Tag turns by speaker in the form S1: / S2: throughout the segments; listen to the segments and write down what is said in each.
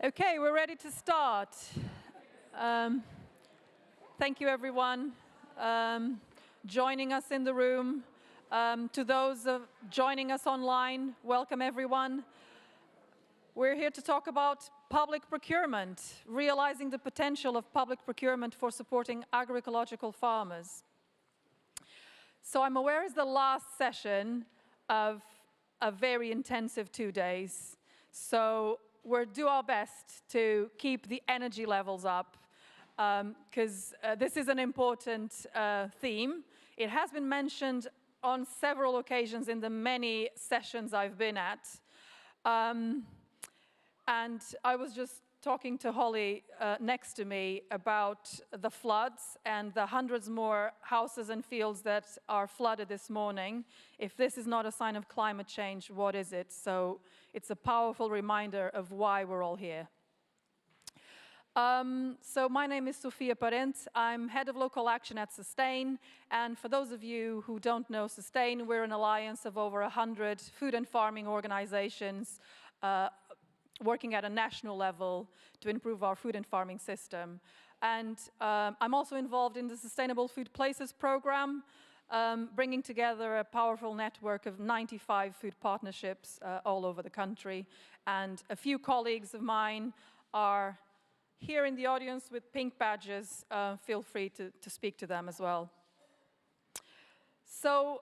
S1: Okay, we're ready to start. Thank you, everyone, joining us in the room. To those joining us online, welcome, everyone. We're here to talk about public procurement, realizing the potential of public procurement for supporting agroecological farmers. So I'm aware it's the last session of a very intensive 2 days. So we'll do our best to keep the energy levels up because this is an important theme. It has been mentioned on several occasions in the many sessions I've been at. And I was just talking to Holly next to me about the floods and the hundreds more houses and fields that are flooded this morning. If this is not a sign of climate change, what is it? So it's a powerful reminder of why we're all here. So my name is Sofia Parent. I'm head of local action at Sustain. And for those of you who don't know Sustain, we're an alliance of over 100 food and farming organizations working at a national level to improve our food and farming system. And I'm also involved in the Sustainable Food Places program, bringing together a powerful network of 95 food partnerships all over the country. And a few colleagues of mine are here in the audience with pink badges. Feel free to speak to them as well. So,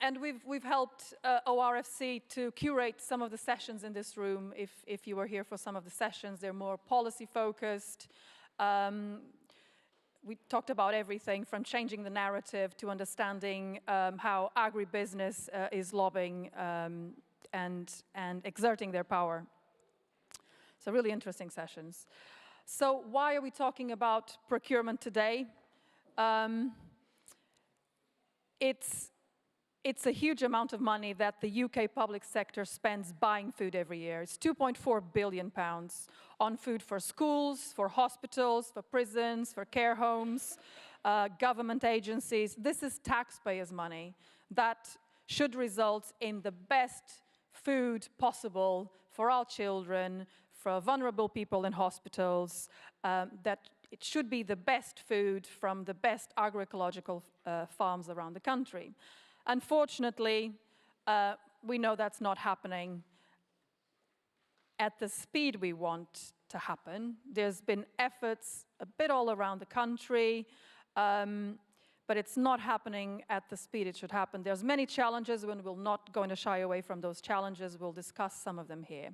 S1: and we've helped ORFC to curate some of the sessions in this room. If you were here for some of the sessions, they're more policy focused. We talked about everything from changing the narrative to understanding how agribusiness is lobbying and exerting their power. So really interesting sessions. So why are we talking about procurement today? It's a huge amount of money that the UK public sector spends buying food every year. It's £2.4 billion on food for schools, for hospitals, for prisons, for care homes, government agencies. This is taxpayers' money that should result in the best food possible for our children, for vulnerable people in hospitals, that it should be the best food from the best agroecological farms around the country. Unfortunately, we know that's not happening at the speed we want to happen. There's been efforts a bit all around the country, but it's not happening at the speed it should happen. There's many challenges, and we're not going to shy away from those challenges. We'll discuss some of them here.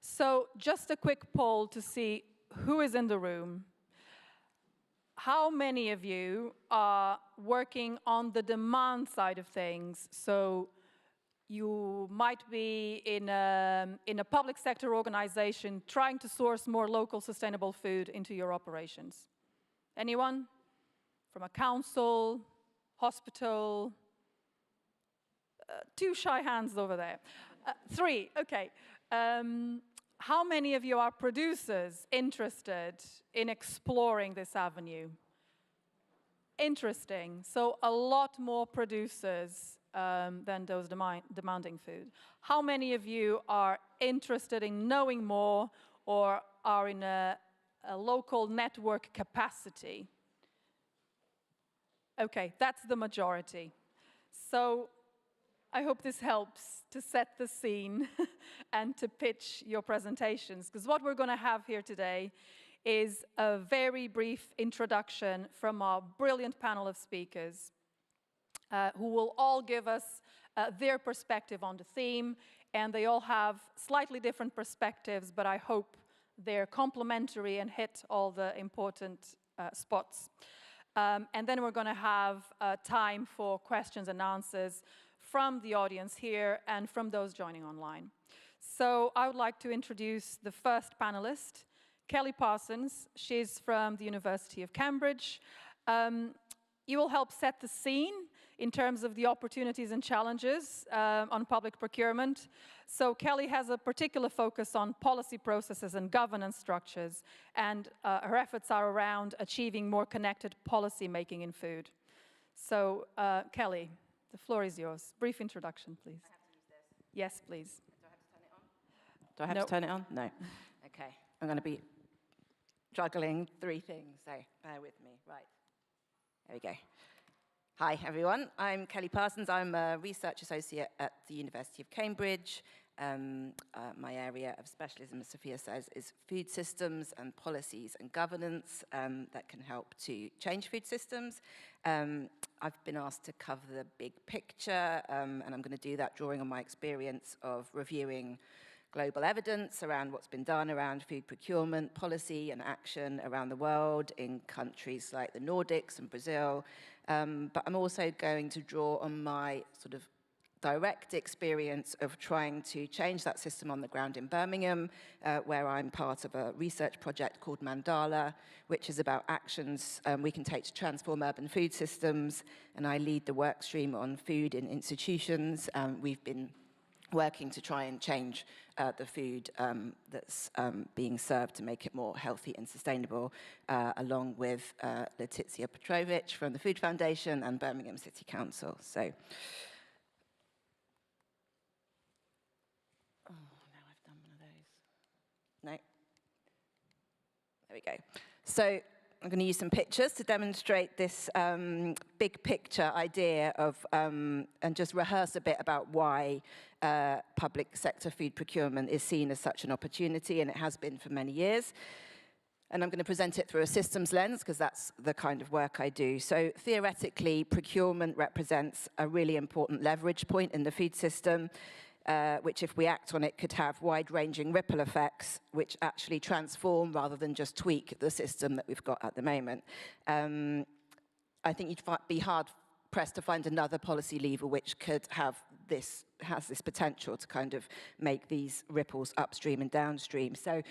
S1: So just a quick poll to see who is in the room. How many of you are working on the demand side of things? So you might be in a public sector organization trying to source more local sustainable food into your operations. Anyone? From a council, hospital? 2 shy hands over there. 3, okay. How many of you are producers interested in exploring this avenue? Interesting. So a lot more producers than those demanding food. How many of you are interested in knowing more or are in a local network capacity? Okay, that's the majority. So I hope this helps to set the scene and to pitch your presentations, because what we're going to have here today is a very brief introduction from our brilliant panel of speakers who will all give us their perspective on the theme, and they all have slightly different perspectives, but I hope they're complementary and hit all the important spots. And then we're going to have time for questions and answers from the audience here and from those joining online. So I would like to introduce the first panelist, Kelly Parsons. She's from the University of Cambridge. You will help set the scene in terms of the opportunities and challenges on public procurement. So Kelly has a particular focus on policy processes and governance structures, and her efforts are around achieving more connected policy making in food. So Kelly, the floor is yours. Brief introduction, please.
S2: I have to use this.
S1: Yes, please.
S2: Do I have to turn it on? Do I have to turn it on? No. Okay. I'm going to be juggling 3 things, so bear with me. Right. There we go. Hi, everyone. I'm Kelly Parsons. I'm a research associate at the University of Cambridge. My area of specialism, as Sophia says, is food systems and policies and governance that can help to change food systems. I've been asked to cover the big picture, and I'm going to do that drawing on my experience of reviewing global evidence around what's been done around food procurement, policy and action around the world in countries like the Nordics and Brazil. But I'm also going to draw on my sort of direct experience of trying to change that system on the ground in Birmingham, where I'm part of a research project called Mandala, which is about actions we can take to transform urban food systems, and I lead the work stream on food in institutions. We've been working to try and change the food that's being served to make it more healthy and sustainable, along with Letizia Petrovic from the Food Foundation and Birmingham City Council. So. No. There we go. So I'm going to use some pictures to demonstrate this big picture idea of, and just rehearse a bit about why public sector food procurement is seen as such an opportunity, and it has been for many years. And I'm going to present it through a systems lens, because that's the kind of work I do. So theoretically, procurement represents a really important leverage point in the food system, which, if we act on it, could have wide-ranging ripple effects, which actually transform rather than just tweak the system that we've got at the moment. I think you'd be hard-pressed to find another policy lever which could have has this potential to kind of make these ripples upstream and downstream. So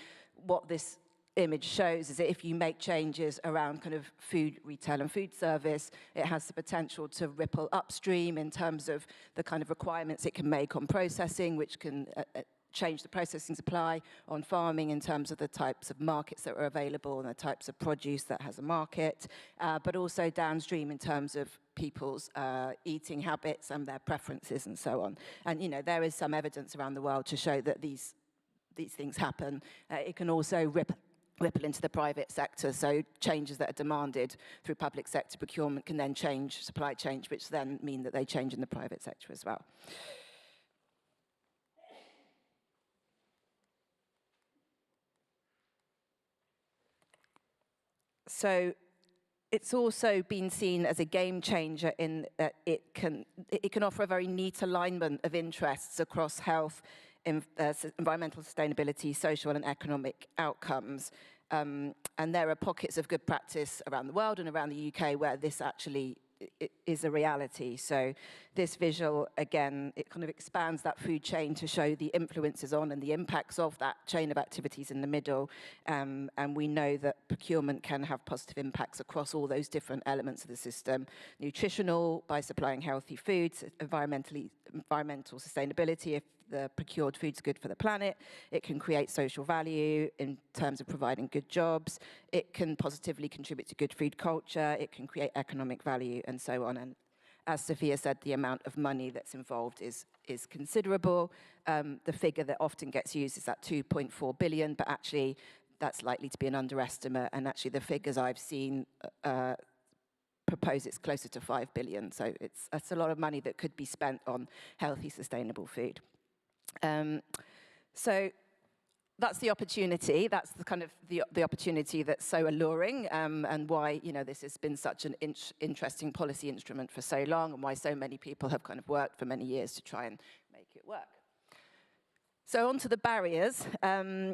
S2: what this image shows is that if you make changes around kind of food retail and food service, it has the potential to ripple upstream in terms of the kind of requirements it can make on processing, which can change the processing supply, on farming in terms of the types of markets that are available and the types of produce that has a market, but also downstream in terms of people's eating habits and their preferences and so on. And, you know, there is some evidence around the world to show that these things happen. It can also ripple into the private sector, so changes that are demanded through public sector procurement can then change supply chains, which then mean that they change in the private sector as well. So it's also been seen as a game changer in that it can offer a very neat alignment of interests across health, environmental sustainability, social and economic outcomes. And there are pockets of good practice around the world and around the UK where this actually is a reality. So this visual, again, it kind of expands that food chain to show the influences on and the impacts of that chain of activities in the middle. And we know that procurement can have positive impacts across all those different elements of the system. Nutritional, by supplying healthy foods, environmental sustainability, if the procured food's good for the planet. It can create social value in terms of providing good jobs. It can positively contribute to good food culture. It can create economic value and so on. And as Sophia said, the amount of money that's involved is considerable. The figure that often gets used is that 2.4 billion, but actually that's likely to be an underestimate. And actually the figures I've seen propose it's closer to 5 billion. So it's a lot of money that could be spent on healthy, sustainable food. So that's the opportunity. That's the kind of the opportunity that's so alluring, and why, you know, this has been such an interesting policy instrument for so long, and why so many people have kind of worked for many years to try and make it work. So on to the barriers.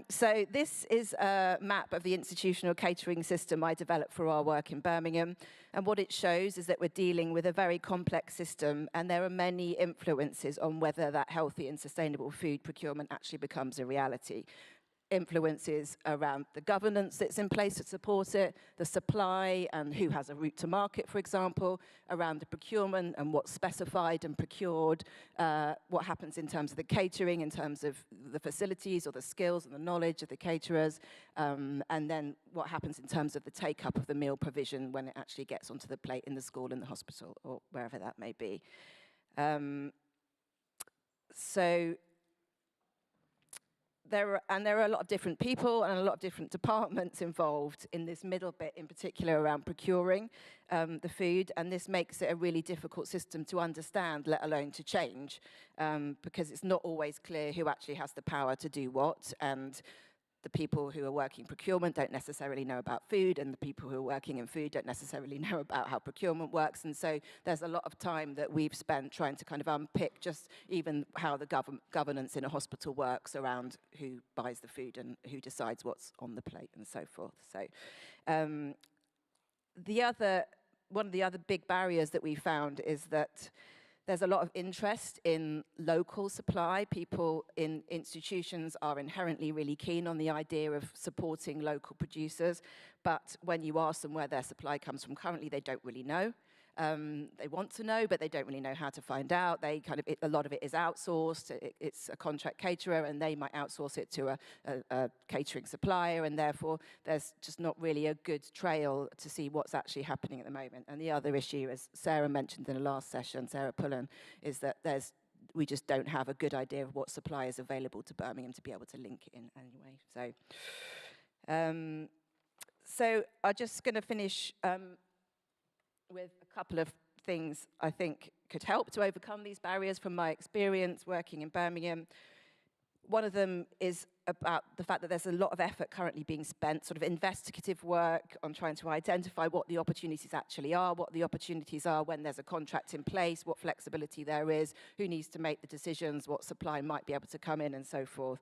S2: So this is a map of the institutional catering system I developed for our work in Birmingham. And what it shows is that we're dealing with a very complex system, and there are many influences on whether that healthy and sustainable food procurement actually becomes a reality. Influences around the governance that's in place to support it, the supply and who has a route to market, for example, around the procurement and what's specified and procured, what happens in terms of the catering, in terms of the facilities or the skills and the knowledge of the caterers, and then what happens in terms of the take-up of the meal provision when it actually gets onto the plate in the school, in the hospital, or wherever that may be. So there are a lot of different people and a lot of different departments involved in this middle bit, in particular around procuring the food, and this makes it a really difficult system to understand, let alone to change, because it's not always clear who actually has the power to do what, and the people who are working procurement don't necessarily know about food, and the people who are working in food don't necessarily know about how procurement works. And so there's a lot of time that we've spent trying to kind of unpick just even how the governance in a hospital works around who buys the food and who decides what's on the plate and so forth. So one of the other big barriers that we found is that there's a lot of interest in local supply. People in institutions are inherently really keen on the idea of supporting local producers, but when you ask them where their supply comes from currently, they don't really know. They want to know, but they don't really know how to find out. They a lot of it is outsourced. It's a contract caterer, and they might outsource it to a catering supplier, and therefore there's just not really a good trail to see what's actually happening at the moment. And the other issue, as Sarah mentioned in the last session, Sarah Pullen, is that we just don't have a good idea of what supply is available to Birmingham to be able to link it in anyway. So I'm just going to finish with a couple of things I think could help to overcome these barriers from my experience working in Birmingham. One of them is about the fact that there's a lot of effort currently being spent, sort of investigative work on trying to identify what the opportunities actually are, what the opportunities are when there's a contract in place, what flexibility there is, who needs to make the decisions, what supply might be able to come in and so forth.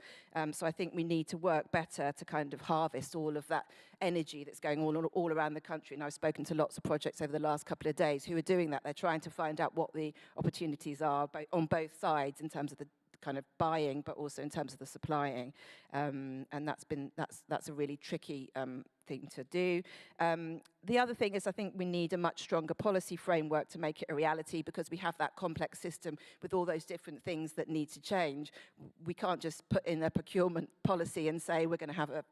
S2: So I think we need to work better to kind of harvest all of that energy that's going on all around the country. And I've spoken to lots of projects over the last couple of days who are doing that. They're trying to find out what the opportunities are on both sides in terms of the kind of buying, but also in terms of the supplying, and that's a really tricky thing to do. The other thing is I think we need a much stronger policy framework to make it a reality, because we have that complex system with all those different things that need to change. We can't just put in a procurement policy and say we're going to have a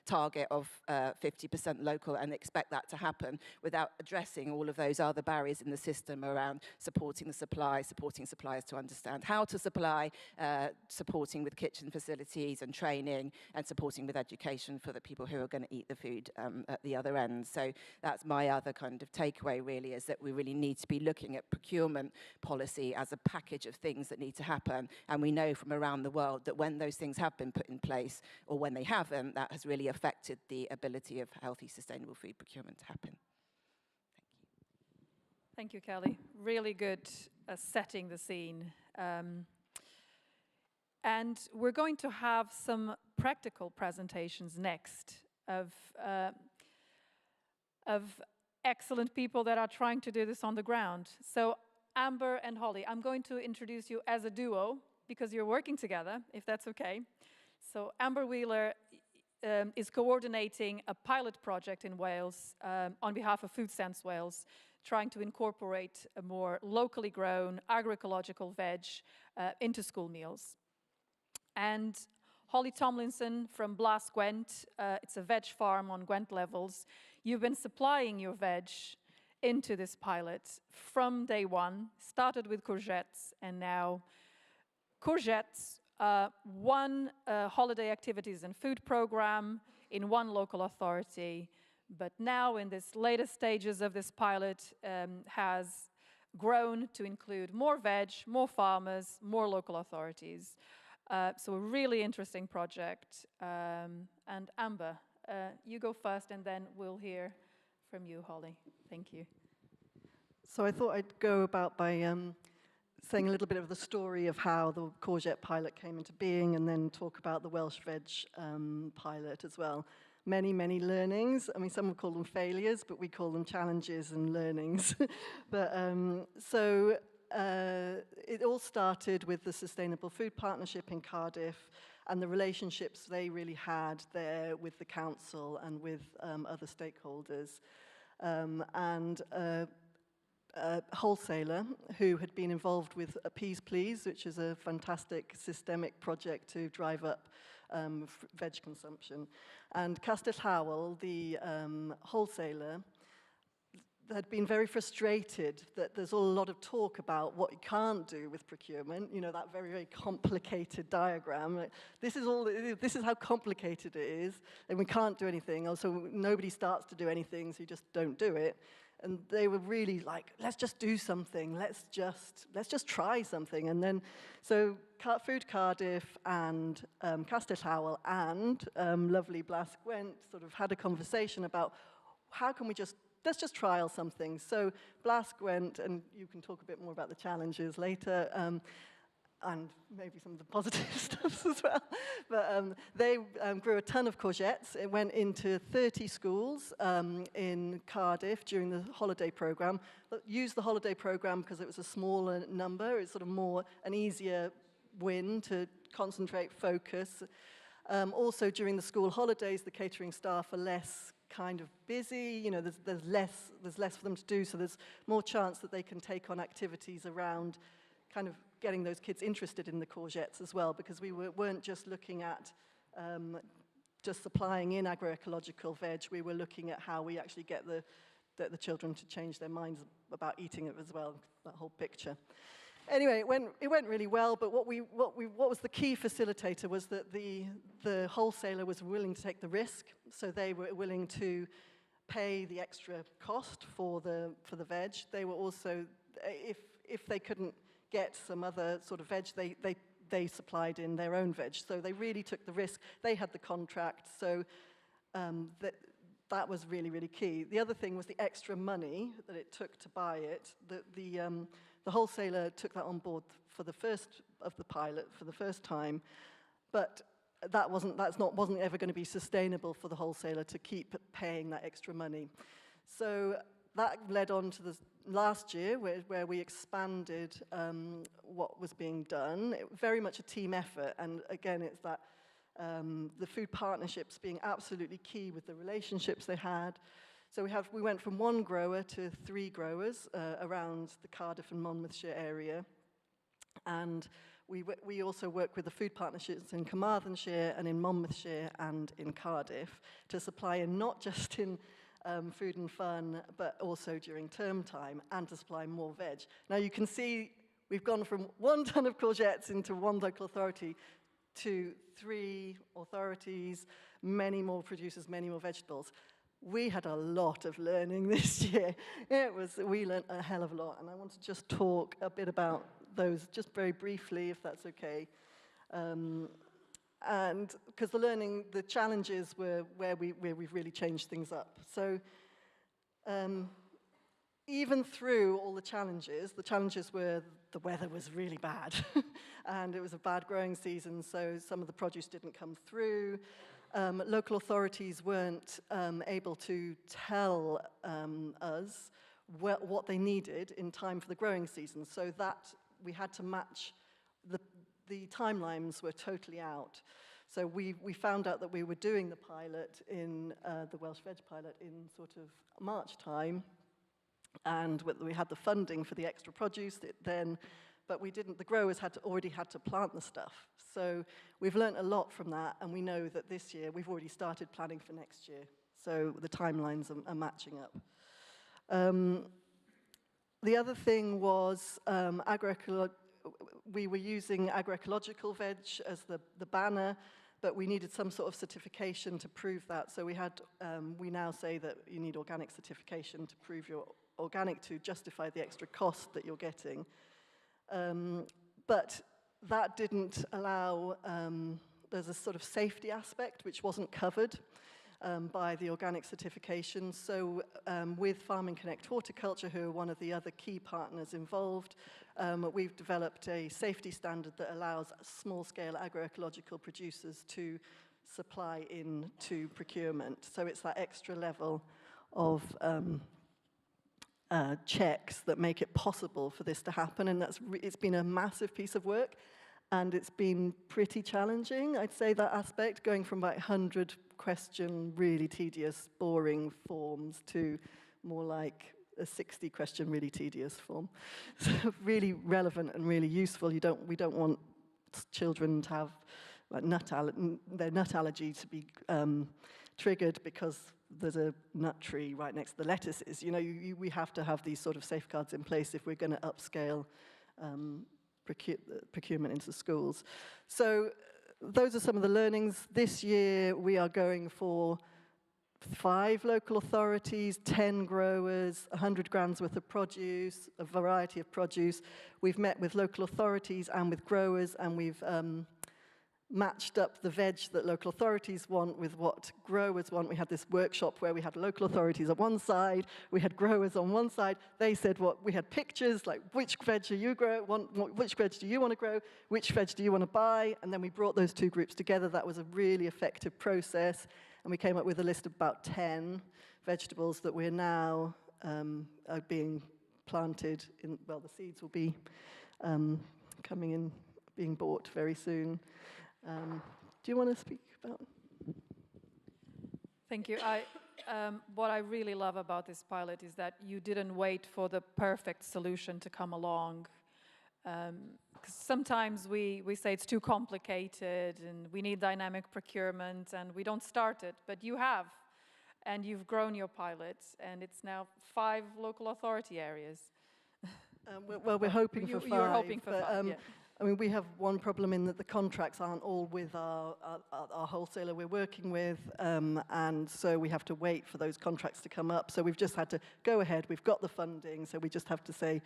S2: target of 50% local and expect that to happen without addressing all of those other barriers in the system around supporting the supply, supporting suppliers to understand how to supply, supporting with kitchen facilities and training, and supporting with education for the people who are going to eat the food at the other end. So that's my other kind of takeaway, really, is that we really need to be looking at procurement policy as a package of things that need to happen. And we know from around the world that when those things have been put in place, or when they haven't, that has really affected the ability of healthy, sustainable food procurement to happen.
S1: Thank you, Kelly. Really good setting the scene. And we're going to have some practical presentations next of excellent people that are trying to do this on the ground. So Amber and Holly, I'm going to introduce you as a duo because you're working together, if that's okay. So Amber Wheeler is coordinating a pilot project in Wales on behalf of Food Sense Wales, trying to incorporate a more locally grown agroecological veg into school meals. And Holly Tomlinson from Blas Gwent, it's a veg farm on Gwent levels. You've been supplying your veg into this pilot from day one, started with courgettes, and now courgettes, one holiday activities and food program in one local authority, but now in this latest stages of this pilot has grown to include more veg, more farmers, more local authorities. So a really interesting project. And Amber, you go first, and then we'll hear from you, Holly. Thank you.
S3: So I thought I'd go about by saying a little bit of the story of how the courgette pilot came into being, and then talk about the Welsh veg pilot as well. Many, many learnings. I mean, some would call them failures, but we call them challenges and learnings. But it all started with the Sustainable Food Partnership in Cardiff and the relationships they really had there with the council and with other stakeholders. A wholesaler who had been involved with Appease Please, which is a fantastic systemic project to drive up veg consumption. And Castell Howell, the wholesaler, had been very frustrated that there's a lot of talk about what you can't do with procurement, you know, that very, very complicated diagram. Like, this is how complicated it is, and we can't do anything, also nobody starts to do anything, so you just don't do it. And they were really like, let's just do something, let's just try something. And then, so Food Cardiff and Costello and lovely Blas Gwent sort of had a conversation about how can we let's just trial something. So Blas Gwent, and you can talk a bit more about the challenges later, and maybe some of the positive stuff as well. But they grew a ton of courgettes. It went into 30 schools in Cardiff during the holiday program. Used the holiday program because it was a smaller number. It's sort of more an easier win to concentrate, focus. Also during the school holidays, the catering staff are less kind of busy, you know, there's less for them to do, so there's more chance that they can take on activities around kind of getting those kids interested in the courgettes as well, because we weren't just looking at just supplying in agroecological veg, we were looking at how we actually get the children to change their minds about eating it as well, that whole picture. Anyway, it went really well, but what was the key facilitator was that the wholesaler was willing to take the risk, so they were willing to pay the extra cost for the veg. They were also, if they couldn't get some other sort of veg, they supplied in their own veg. So they really took the risk. They had the contract, so that was really, really key. The other thing was the extra money that it took to buy it. The wholesaler took that on board for the first of the pilot for the first time, but that wasn't ever going to be sustainable for the wholesaler to keep paying that extra money. So that led on to the last year where we expanded what was being done. It was very much a team effort, and again, it's that the food partnerships being absolutely key with the relationships they had. So we went from 1 grower to 3 growers around the Cardiff and Monmouthshire area. And we also work with the food partnerships in Carmarthenshire and in Monmouthshire and in Cardiff to supply in not just in food and fun, but also during term time, and to supply more veg. Now you can see we've gone from 1 ton of courgettes into 1 local authority to 3 authorities, many more producers, many more vegetables. We had a lot of learning this year. We learned a hell of a lot, and I want to just talk a bit about those, just very briefly, if that's okay. And because the challenges were where we've really changed things up. So even through all the challenges were the weather was really bad, and it was a bad growing season, so some of the produce didn't come through. Local authorities weren't able to tell us what they needed in time for the growing season, so that we had to match, the timelines were totally out. So we found out that we were doing the pilot in, the Welsh Veg pilot in sort of March time, and we had the funding for the extra produce then, but we didn't, the growers already had to plant the stuff. So we've learned a lot from that, and we know that this year we've already started planning for next year. So the timelines are matching up. The other thing was we were using agroecological veg as the banner, but we needed some sort of certification to prove that. So we now say that you need organic certification to prove you're organic, to justify the extra cost that you're getting. But that didn't allow, there's a sort of safety aspect which wasn't covered by the organic certification. So with Farming Connect Horticulture, who are one of the other key partners involved, we've developed a safety standard that allows small-scale agroecological producers to supply into procurement. So it's that extra level of checks that make it possible for this to happen, and it's been a massive piece of work, and it's been pretty challenging, I'd say, that aspect, going from about 100 question, really tedious, boring forms to more like a 60 question, really tedious form. So really relevant and really useful. We don't want children to have their nut allergy to be triggered because there's a nut tree right next to the lettuces. You know, we have to have these sort of safeguards in place if we're going to upscale procurement into schools. So those are some of the learnings. This year we are going for 5 local authorities, 10 growers, 100 grams worth of produce, a variety of produce. We've met with local authorities and with growers, and we've matched up the veg that local authorities want with what growers want. We had this workshop where we had local authorities on one side, we had growers on one side. They said we had pictures like, which veg do you which veg do you want to grow, which veg do you want to buy, and then we brought those 2 groups together. That was a really effective process, and we came up with a list of about 10 vegetables that we're now are being planted in. Well, the seeds will be coming in, being bought very soon. Do you want to speak about?
S1: Thank you. What I really love about this pilot is that you didn't wait for the perfect solution to come along. 'Cause sometimes we say it's too complicated and we need dynamic procurement and we don't start it, but you have. And you've grown your pilot, and it's now 5 local authority areas.
S3: Well, we're hoping for 5.
S1: You're hoping for 5, yeah.
S3: I mean, we have one problem in that the contracts aren't all with our wholesaler we're working with, and so we have to wait for those contracts to come up. So we've just had to go ahead. We've got the funding, so we just have to say,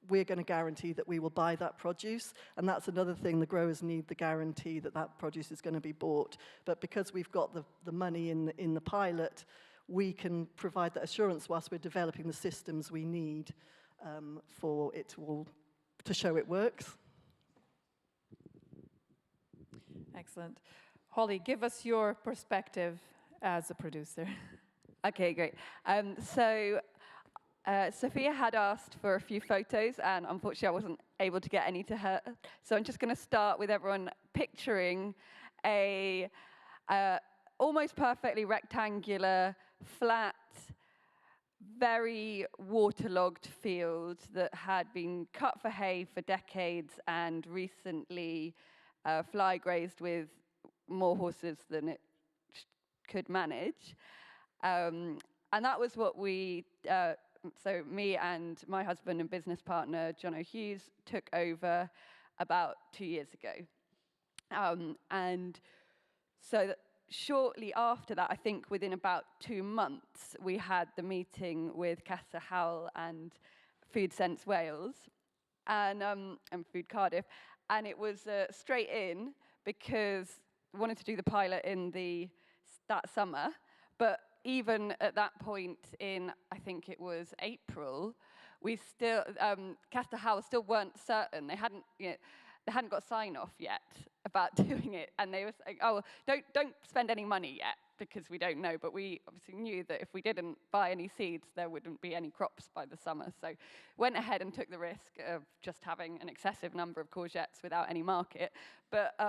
S3: we're going to guarantee that we will buy that produce. And that's another thing, the growers need the guarantee that that produce is going to be bought. But because we've got the money in the pilot, we can provide that assurance whilst we're developing the systems we need for it to show it works.
S1: Excellent. Holly, give us your perspective as a producer.
S4: Okay, great. Sophia had asked for a few photos, and unfortunately I wasn't able to get any to her. So I'm just going to start with everyone picturing a almost perfectly rectangular, flat, very waterlogged field that had been cut for hay for decades and recently fly grazed with more horses than it could manage. And that was what so me and my husband and business partner, John O'Hughes, took over about 2 years ago. And so shortly after that, I think within about 2 months, we had the meeting with Casa Howell and Food Sense Wales and Food Cardiff. And it was straight in because we wanted to do the pilot in that summer. But even at that point in, I think it was April, we still, Casa Howell still weren't certain. They hadn't got sign-off yet about doing it. And they were saying, oh, don't spend any money yet because we don't know. But we obviously knew that if we didn't buy any seeds, there wouldn't be any crops by the summer. So went ahead and took the risk of just having an excessive number of courgettes without any market. But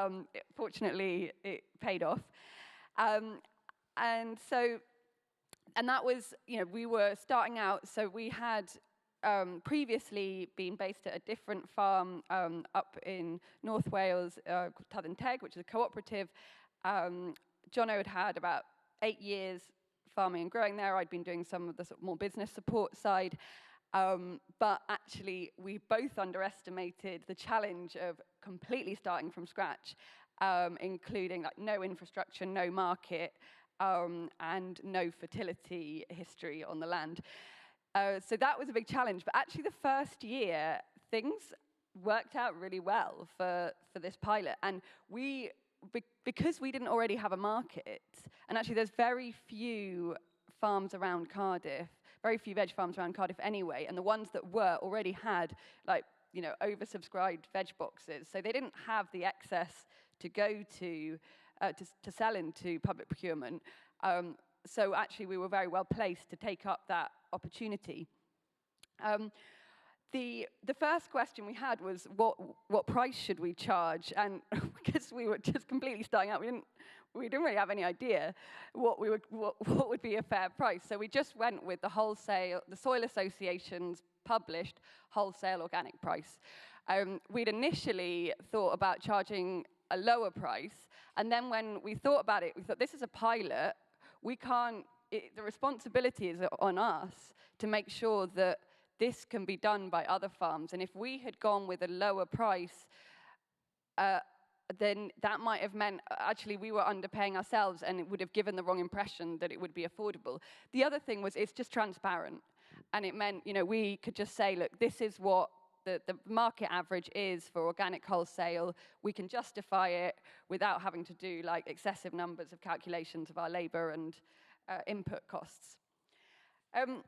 S4: fortunately, it paid off. And that was, we were starting out. So we had previously been based at a different farm up in North Wales called Tyddon Teg, which is a cooperative. Jono had about 8 years farming and growing there. I'd been doing some of the sort of more business support side. But actually, we both underestimated the challenge of completely starting from scratch, including like no infrastructure, no market, and no fertility history on the land. So that was a big challenge. But actually, the first year, things worked out really well for this pilot. And because we didn't already have a market, and actually there's very few farms around Cardiff, very few veg farms around Cardiff anyway, and the ones that were already had oversubscribed veg boxes. So they didn't have the excess to go to sell into public procurement. So actually we were very well placed to take up that opportunity. The first question we had was what price should we charge? And because we were just completely starting out, we didn't really have any idea what would be a fair price. So we just went with the Soil Association's published wholesale organic price. We'd initially thought about charging a lower price. And then when we thought about it, we thought, this is a pilot. We can't, the responsibility is on us to make sure that this can be done by other farms. And if we had gone with a lower price, then that might have meant actually we were underpaying ourselves, and it would have given the wrong impression that it would be affordable. The other thing was it's just transparent. And it meant, we could just say, look, this is what the market average is for organic wholesale. We can justify it without having to do like excessive numbers of calculations of our labor and input costs. In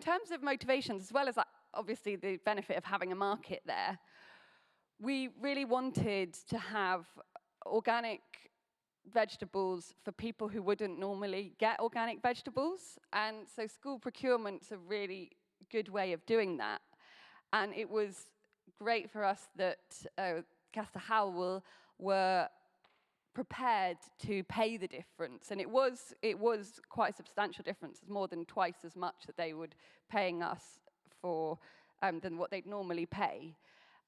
S4: terms of motivations, as well as obviously the benefit of having a market there, we really wanted to have organic vegetables for people who wouldn't normally get organic vegetables. And so school procurement's a really good way of doing that. And it was great for us that Costello were prepared to pay the difference. And it was quite a substantial difference. It's more than twice as much that they would paying us for than what they'd normally pay.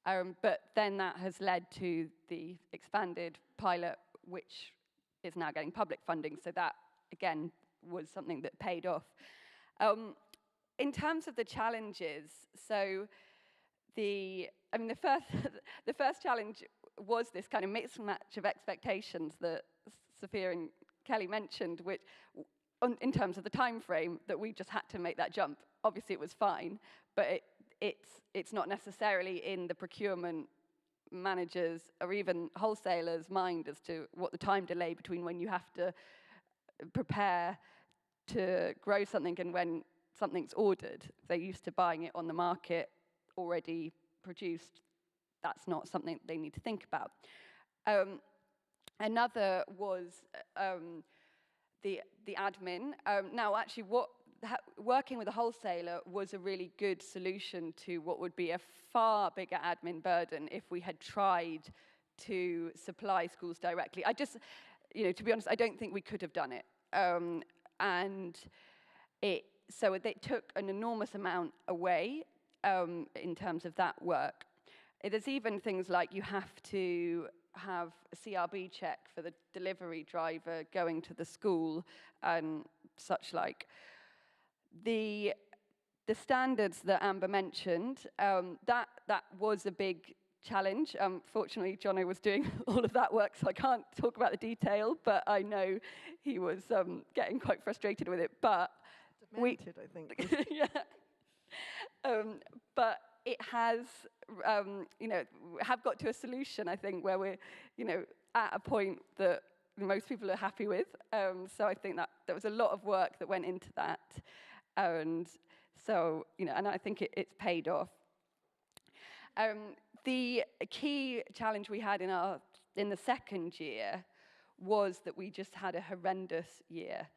S4: But then that has led to the expanded pilot, which is now getting public funding. So that, again, was something that paid off. In terms of the challenges, so the first challenge was this kind of mismatch of expectations that Sophia and Kelly mentioned, which, in terms of the time frame, that we just had to make that jump. Obviously, it was fine, but it's not necessarily in the procurement managers or even wholesalers' mind as to what the time delay between when you have to prepare to grow something and when something's ordered. They're used to buying it on the market already produced. That's not something they need to think about. Another was the admin. Now, actually, working with a wholesaler was a really good solution to what would be a far bigger admin burden if we had tried to supply schools directly. To be honest, I don't think we could have done it. So it took an enormous amount away in terms of that work. There's even things like you have to have a CRB check for the delivery driver going to the school and such like. The standards that Amber mentioned, that was a big challenge. Fortunately, Jono was doing all of that work, so I can't talk about the detail, but I know he was getting quite frustrated with it. But
S3: Demented, I think.
S4: yeah. But it has, have got to a solution, I think, where we're, at a point that most people are happy with. So I think that there was a lot of work that went into that. And so, and I think it's paid off. The key challenge we had in the second year was that we just had a horrendous year.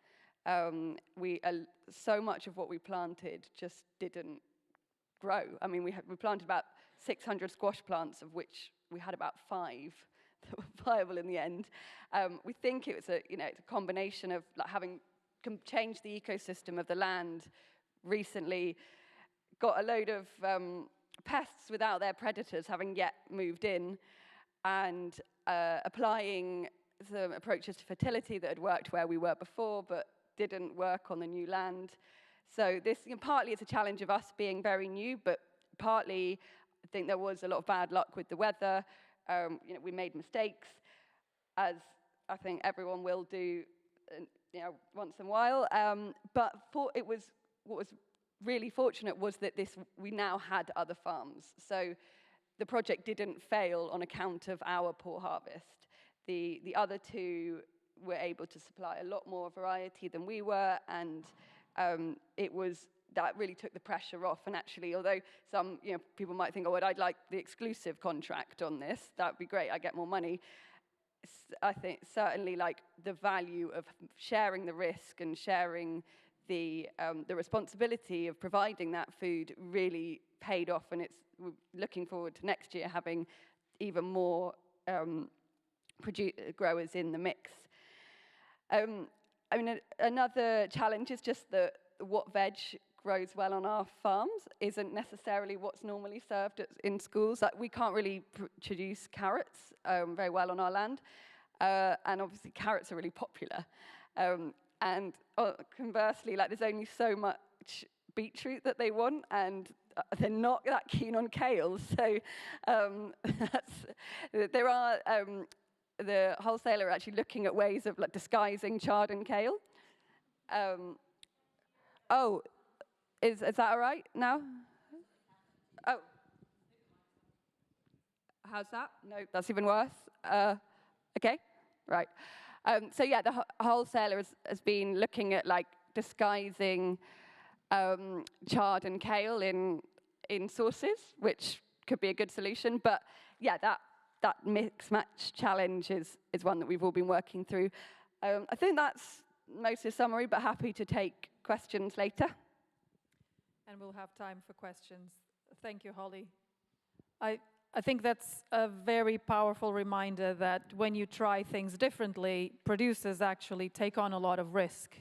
S4: So much of what we planted just didn't grow. I mean, we planted about 600 squash plants, of which we had about 5 that were viable in the end. We think it was it's a combination of like having changed the ecosystem of the land recently, got a load of pests without their predators having yet moved in, and applying some approaches to fertility that had worked where we were before, but didn't work on the new land. So this, partly it's a challenge of us being very new, but partly I think there was a lot of bad luck with the weather. We made mistakes, as I think everyone will do, once in a while. But what was really fortunate was that we now had other farms. So the project didn't fail on account of our poor harvest. The other two were able to supply a lot more variety than we were, and that really took the pressure off. And actually, although some people might think, oh, I'd like the exclusive contract on this, that would be great, I get more money. I think certainly like the value of sharing the risk and sharing the responsibility of providing that food really paid off, and we're looking forward to next year having even more growers in the mix. Another challenge is just what veg grows well on our farms isn't necessarily what's normally served in schools. Like, we can't really produce carrots very well on our land, and obviously carrots are really popular. And conversely, like, there's only so much beetroot that they want, and they're not that keen on kale. So the wholesaler are actually looking at ways of like disguising chard and kale. Oh, is that all right now? Oh. How's that? No, that's even worse. Okay, right. So yeah, the wholesaler has been looking at like disguising chard and kale in sauces, which could be a good solution. But yeah, that mix-match challenge is one that we've all been working through. I think that's most of the summary, but happy to take questions later.
S1: And we'll have time for questions. Thank you, Holly. I think that's a very powerful reminder that when you try things differently, producers actually take on a lot of risk,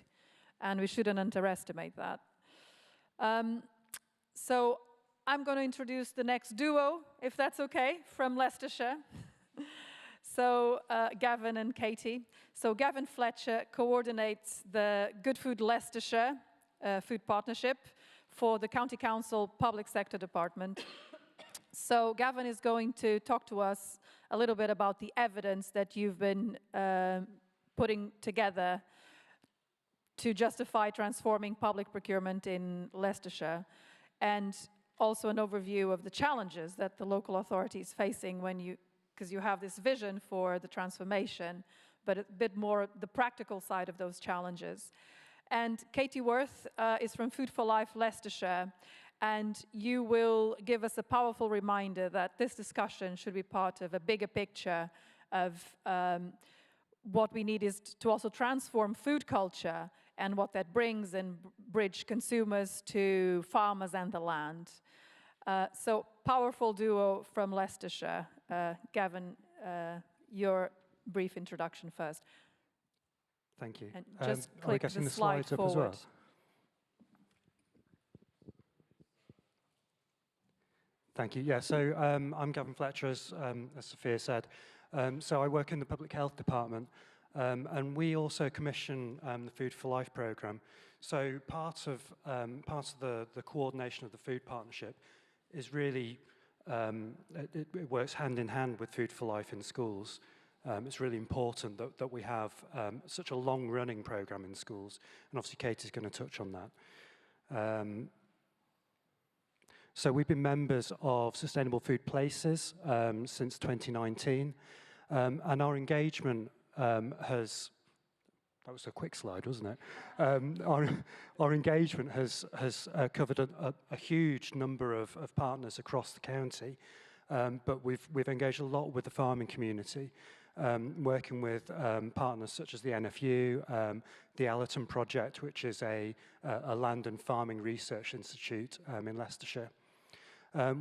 S1: and we shouldn't underestimate that. So I'm going to introduce the next duo, if that's okay, from Leicestershire. So Gavin and Katie. So Gavin Fletcher coordinates the Good Food Leicestershire Food Partnership for the County Council Public Sector Department. So Gavin is going to talk to us a little bit about the evidence that you've been putting together to justify transforming public procurement in Leicestershire, and also an overview of the challenges that the local authority is facing because you have this vision for the transformation, but a bit more the practical side of those challenges. And Katie Worth is from Food for Life Leicestershire, and you will give us a powerful reminder that this discussion should be part of a bigger picture of what we need is to also transform food culture and what that brings and bridge consumers to farmers and the land. So powerful duo from Leicestershire. Gavin, your brief introduction first.
S5: Thank you.
S1: And just click the
S5: slides
S1: slide
S5: up
S1: forward.
S5: as well? Thank you. Yeah, so I'm Gavin Fletcher, as Sophia said. So I work in the Public Health Department, and we also commission the Food for Life programme. So part of the coordination of the food partnership is really, it works hand in hand with Food for Life in schools. It's really important that we have such a long-running programme in schools, and obviously Katie's going to touch on that. So we've been members of Sustainable Food Places since 2019, and our engagement has, that was a quick slide, wasn't it? Our engagement has covered a huge number of partners across the county, but we've engaged a lot with the farming community, working with partners such as the NFU, the Allerton Project, which is a land and farming research institute in Leicestershire.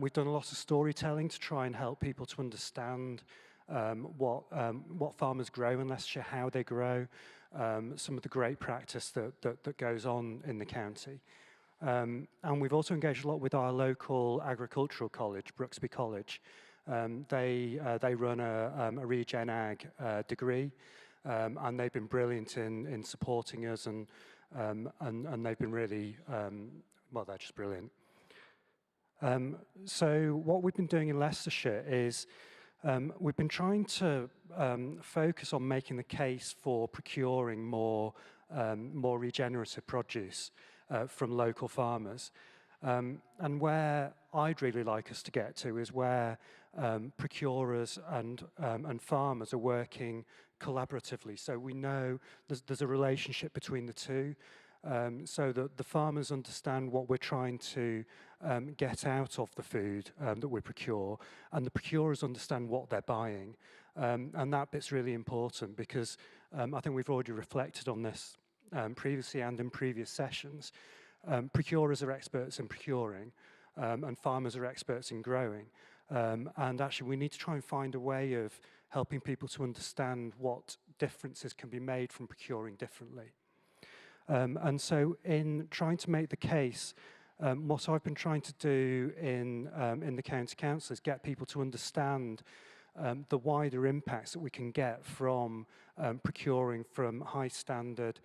S5: We've done a lot of storytelling to try and help people to understand what farmers grow in Leicestershire, how they grow, some of the great practice that goes on in the county. And we've also engaged a lot with our local agricultural college, Brooksby College. They run a Regen Ag degree, and they've been brilliant in supporting us, and they've been really, well, they're just brilliant. So what we've been doing in Leicestershire is we've been trying to focus on making the case for procuring more regenerative produce from local farmers. And where I'd really like us to get to is where procurers and farmers are working collaboratively. So we know there's a relationship between the two, so that the farmers understand what we're trying to get out of the food that we procure, and the procurers understand what they're buying. And that bit's really important because I think we've already reflected on this previously and in previous sessions. Procurers are experts in procuring, and farmers are experts in growing. And actually, we need to try and find a way of helping people to understand what differences can be made from procuring differently. And so in trying to make the case What I've been trying to do in the County Council is get people to understand the wider impacts that we can get from procuring from high standard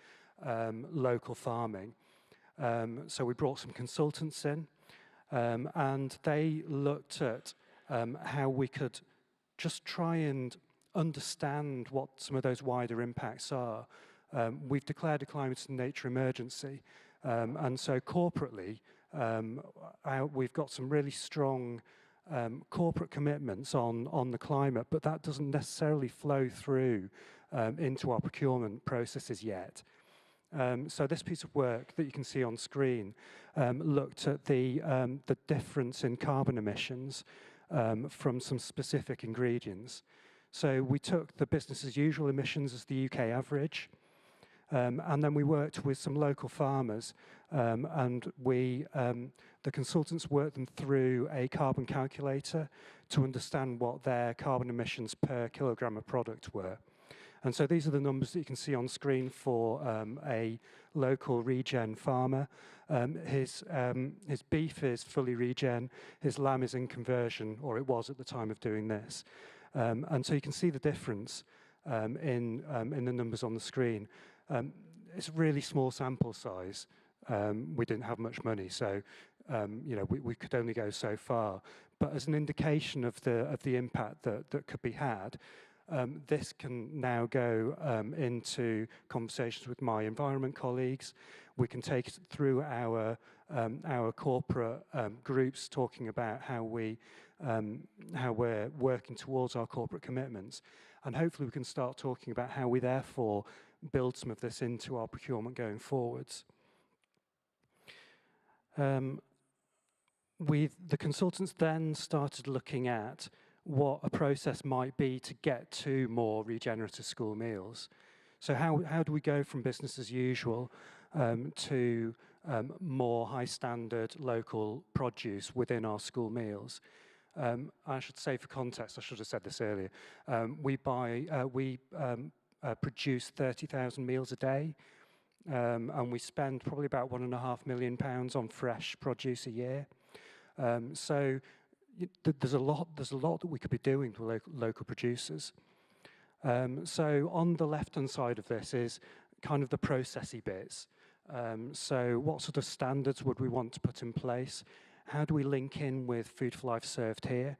S5: local farming. So we brought some consultants in, and they looked at how we could just try and understand what some of those wider impacts are. We've declared a climate and nature emergency, and so corporately, we've got some really strong corporate commitments on the climate, but that doesn't necessarily flow through into our procurement processes yet. So this piece of work that you can see on screen looked at the difference in carbon emissions from some specific ingredients. So we took the business as usual emissions as the UK average, and then we worked with some local farmers, and the consultants worked them through a carbon calculator to understand what their carbon emissions per kilogram of product were. And so these are the numbers that you can see on screen for a local regen farmer. His beef is fully regen, his lamb is in conversion, or it was at the time of doing this. And so you can see the difference in the numbers on the screen. It's a really small sample size. We didn't have much money, so we could only go so far. But as an indication of the impact that could be had, this can now go into conversations with my environment colleagues. We can take it through our corporate groups, talking about how we're working towards our corporate commitments, and hopefully we can start talking about how we therefore build some of this into our procurement going forwards. The consultants then started looking at what a process might be to get to more regenerative school meals. So how do we go from business as usual to more high standard local produce within our school meals? I should say, for context, I should have said this earlier, we produce 30,000 meals a day, and we spend probably about £1.5 million on fresh produce a year. So there's a lot that we could be doing with local producers. So on the left-hand side of this is kind of the processy bits. So what sort of standards would we want to put in place? How do we link in with Food for Life served here?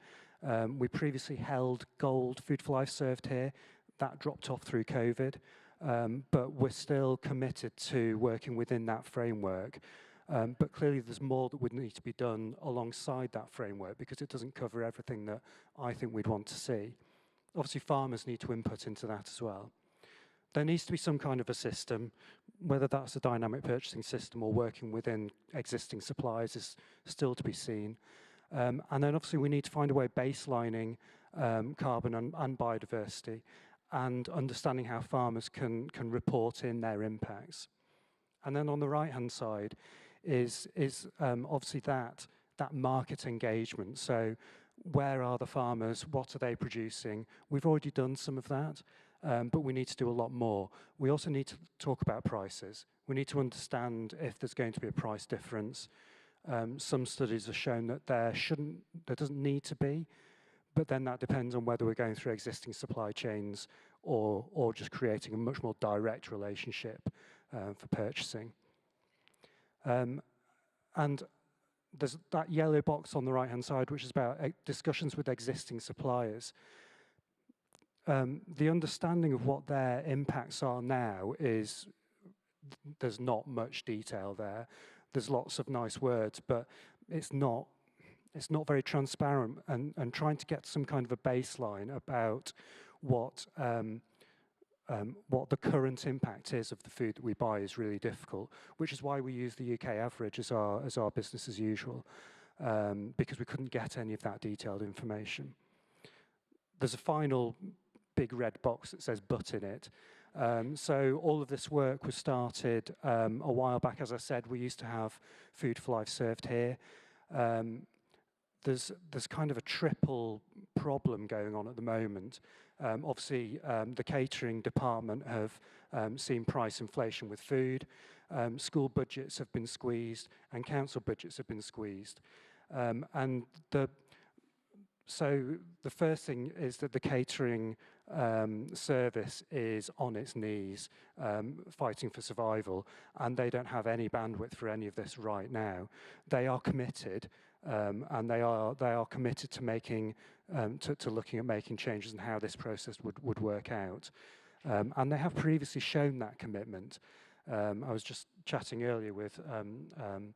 S5: We previously held gold Food for Life served here. That dropped off through COVID, but we're still committed to working within that framework. But clearly there's more that would need to be done alongside that framework, because it doesn't cover everything that I think we'd want to see. Obviously farmers need to input into that as well. There needs to be some kind of a system, whether that's a dynamic purchasing system or working within existing suppliers is still to be seen. And then obviously we need to find a way of baselining carbon and biodiversity, and understanding how farmers can report in their impacts. And then on the right-hand side is obviously that market engagement. So where are the farmers? What are they producing? We've already done some of that, but we need to do a lot more. We also need to talk about prices. We need to understand if there's going to be a price difference. Some studies have shown that there doesn't need to be, but then that depends on whether we're going through existing supply chains or just creating a much more direct relationship for purchasing. And there's that yellow box on the right-hand side, which is about discussions with existing suppliers. The understanding of what their impacts are now is, there's not much detail there. There's lots of nice words, but it's not very transparent, and trying to get some kind of a baseline about what the current impact is of the food that we buy is really difficult, which is why we use the UK average as our business as usual, because we couldn't get any of that detailed information. There's a final big red box that says "but" in it. So all of this work was started a while back. As I said, we used to have Food for Life served here. There's kind of a triple problem going on at the moment. Obviously, the catering department have seen price inflation with food, school budgets have been squeezed, and council budgets have been squeezed. So the first thing is that the catering service is on its knees, fighting for survival, and they don't have any bandwidth for any of this right now. They are committed, and they are committed to making to looking at making changes and how this process would work out. And they have previously shown that commitment. I was just chatting earlier with, and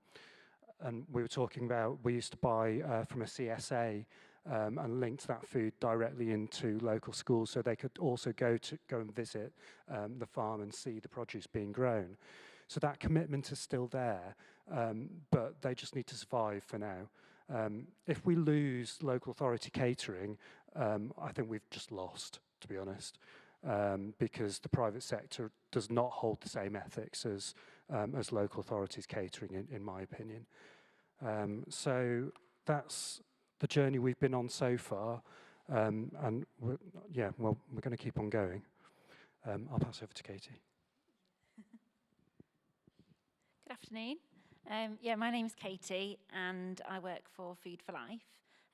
S5: we were talking about, we used to buy from a CSA and linked that food directly into local schools, so they could also go and visit the farm and see the produce being grown. So that commitment is still there, but they just need to survive for now. If we lose local authority catering, I think we've just lost, to be honest, because the private sector does not hold the same ethics as local authorities catering, in my opinion. So that's the journey we've been on so far, and we're going to keep on going. I'll pass over to Katie.
S6: Good afternoon. My name's Katie, and I work for Food for Life.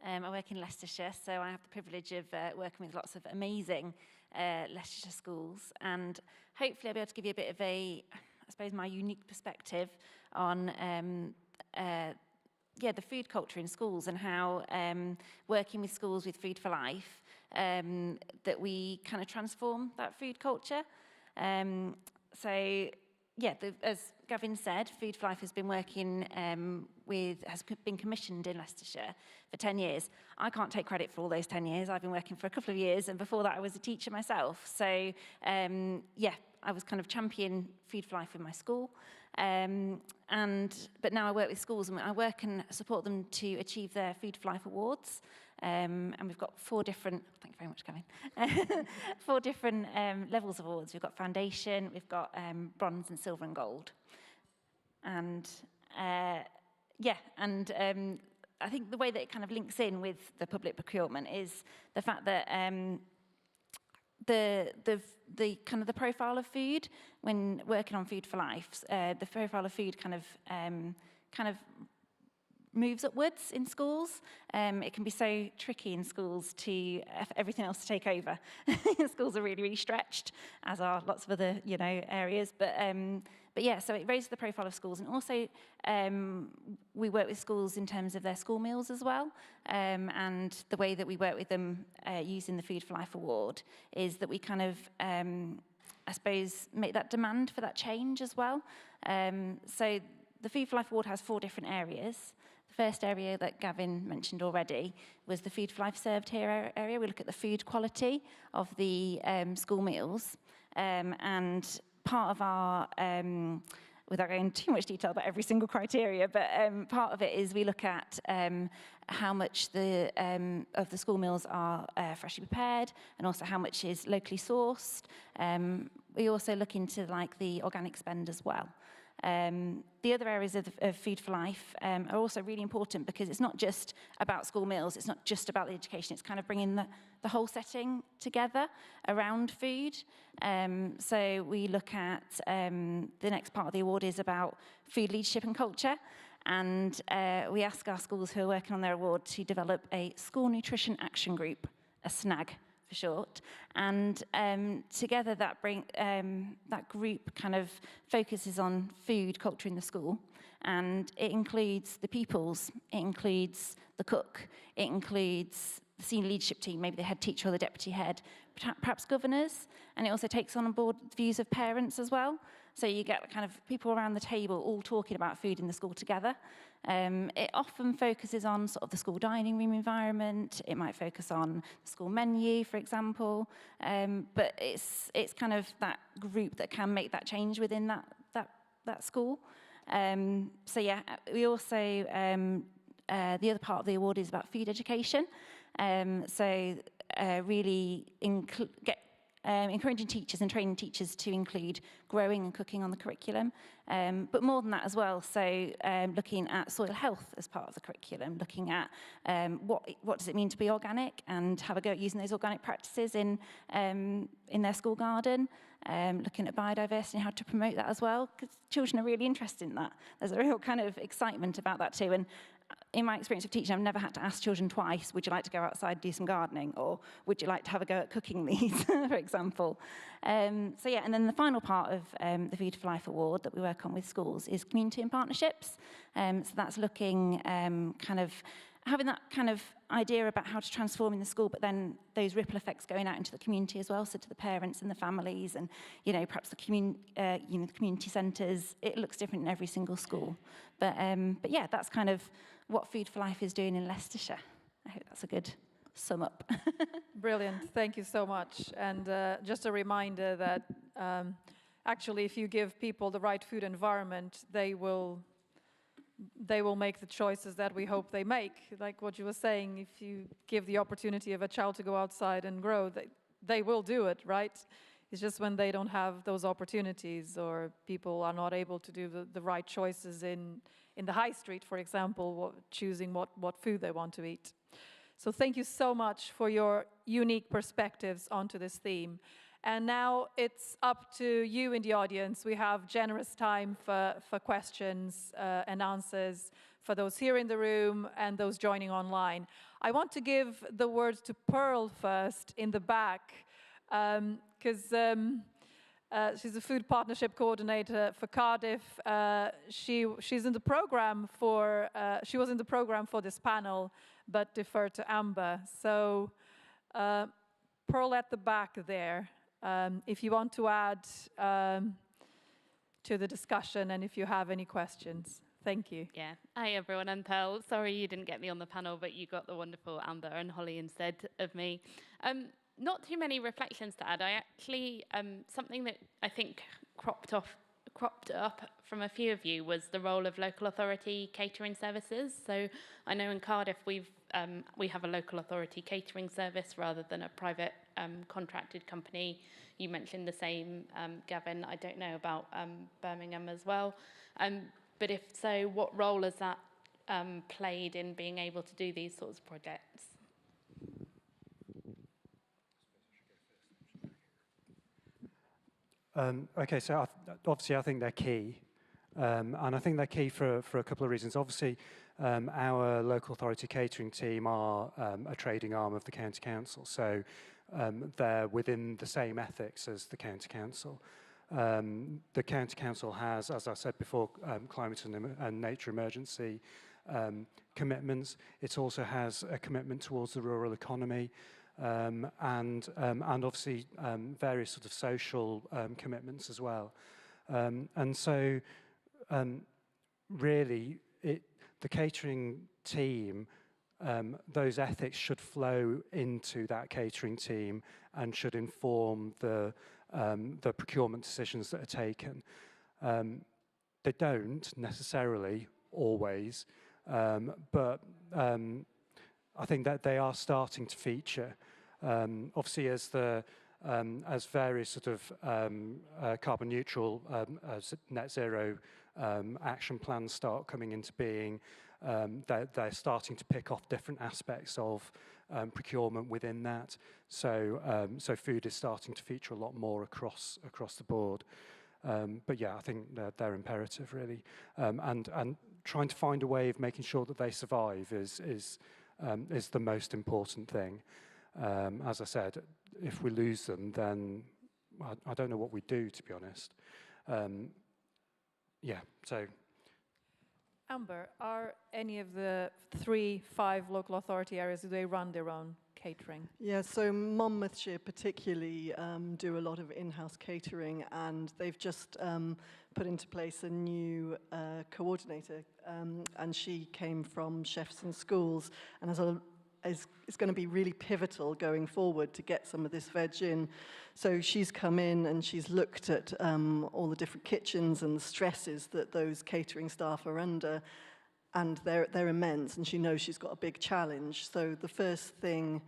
S6: I work in Leicestershire, so I have the privilege of working with lots of amazing Leicestershire schools, and hopefully I'll be able to give you a bit of a, I suppose, my unique perspective on the food culture in schools, and how working with schools with Food for Life, that we kind of transform that food culture. As Gavin said, Food for Life has been working has been commissioned in Leicestershire for 10 years. I can't take credit for all those 10 years. I've been working for a couple of years, and before that I was a teacher myself. So I was kind of champion Food for Life in my school. But now I work with schools, and I work and support them to achieve their Food for Life awards. And we've got 4 different, thank you very much, Gavin, 4 different levels of awards. We've got foundation, we've got bronze and silver and gold. And I think the way that it kind of links in with the public procurement is the fact that the kind of the profile of food when working on Food for Life, the profile of food kind of moves upwards in schools. It can be so tricky in schools to everything else to take over. Schools are really, really stretched, as are lots of other areas. So it raises the profile of schools, and also we work with schools in terms of their school meals as well. And the way that we work with them using the Food for Life award is that we kind of, I suppose, make that demand for that change as well. So the Food for Life award has 4 different areas. The first area that Gavin mentioned already was the Food for Life served here area. We look at the food quality of the school meals, and part of our, without going into too much detail about every single criteria, but part of it is we look at how much of the school meals are freshly prepared, and also how much is locally sourced. We also look into the organic spend as well. The other areas of Food for Life are also really important, because it's not just about school meals, it's not just about the education, it's kind of bringing the whole setting together around food. So we look at, the next part of the award is about food leadership and culture, and we ask our schools who are working on their award to develop a school nutrition action group, a SNAG for short, and together that group kind of focuses on food culture in the school, and it includes the pupils, it includes the cook, it includes the senior leadership team, maybe the head teacher or the deputy head, perhaps governors, and it also takes on board views of parents as well. So you get kind of people around the table all talking about food in the school together. It often focuses on sort of the school dining room environment. It might focus on the school menu, for example. But it's kind of that group that can make that change within that school. We also, the other part of the award is about food education. Really encouraging teachers and training teachers to include growing and cooking on the curriculum, but more than that as well. So looking at soil health as part of the curriculum, looking at what does it mean to be organic and have a go at using those organic practices in their school garden, looking at biodiversity and how to promote that as well, because children are really interested in that. There's a real kind of excitement about that too. And in my experience of teaching, I've never had to ask children twice, would you like to go outside and do some gardening, or would you like to have a go at cooking these, for example. So yeah, and then the final part of the Food for Life Award that we work on with schools is community and partnerships. So that's looking kind of having that kind of idea about how to transform in the school, but then those ripple effects going out into the community as well, so to the parents and the families, and perhaps the community centres. It looks different in every single school, but yeah, that's kind of what Food for Life is doing in Leicestershire. I hope that's a good sum up.
S1: Brilliant, thank you so much. And just a reminder that actually, if you give people the right food environment, they will make the choices that we hope they make. Like what you were saying, if you give the opportunity of a child to go outside and grow, they will do it, right? It's just when they don't have those opportunities, or people are not able to do the right choices in the high street, for example, choosing what food they want to eat. So thank you so much for your unique perspectives onto this theme. And now it's up to you in the audience. We have generous time for questions and answers for those here in the room and those joining online. I want to give the word to Pearl first in the back, because she's a food partnership coordinator for Cardiff. She's in the program for, she was in the program for this panel, but deferred to Amber. So Pearl at the back there. If you want to add to the discussion, and if you have any questions. Thank you.
S7: Yeah. Hi, everyone. I'm Pearl. Sorry you didn't get me on the panel, but you got the wonderful Amber and Holly instead of me. Not too many reflections to add. I actually, something that I think cropped up from a few of you was the role of local authority catering services. So I know in Cardiff we have a local authority catering service rather than a private contracted company. You mentioned the same, Gavin. I don't know about Birmingham as well. But if so, what role has that played in being able to do these sorts of projects?
S5: Okay, so obviously I think they're key. And I think they're key for a couple of reasons. Obviously, our local authority catering team are a trading arm of the County Council, so they're within the same ethics as the County Council. The County Council has, as I said before, climate and nature emergency commitments. It also has a commitment towards the rural economy, and obviously various sort of social commitments as well. And so really, the catering team, those ethics should flow into that catering team and should inform the procurement decisions that are taken. They don't necessarily always, but I think that they are starting to feature. Obviously, as various sort of carbon neutral, net zero action plans start coming into being, they're starting to pick off different aspects of procurement within that. So food is starting to feature a lot more across the board. But yeah, I think they're imperative really, and trying to find a way of making sure that they survive is the most important thing. As I said, if we lose them, then I don't know what we do, to be honest. Yeah, so.
S1: Amber, are any of the 5 local authority areas, do they run their own catering?
S3: Yeah, so Monmouthshire particularly do a lot of in-house catering, and they've just put into place a new coordinator, and she came from Chefs in Schools, and is going to be really pivotal going forward to get some of this veg in. So she's come in and she's looked at all the different kitchens and the stresses that those catering staff are under, and they're immense, and she knows she's got a big challenge. So the first thing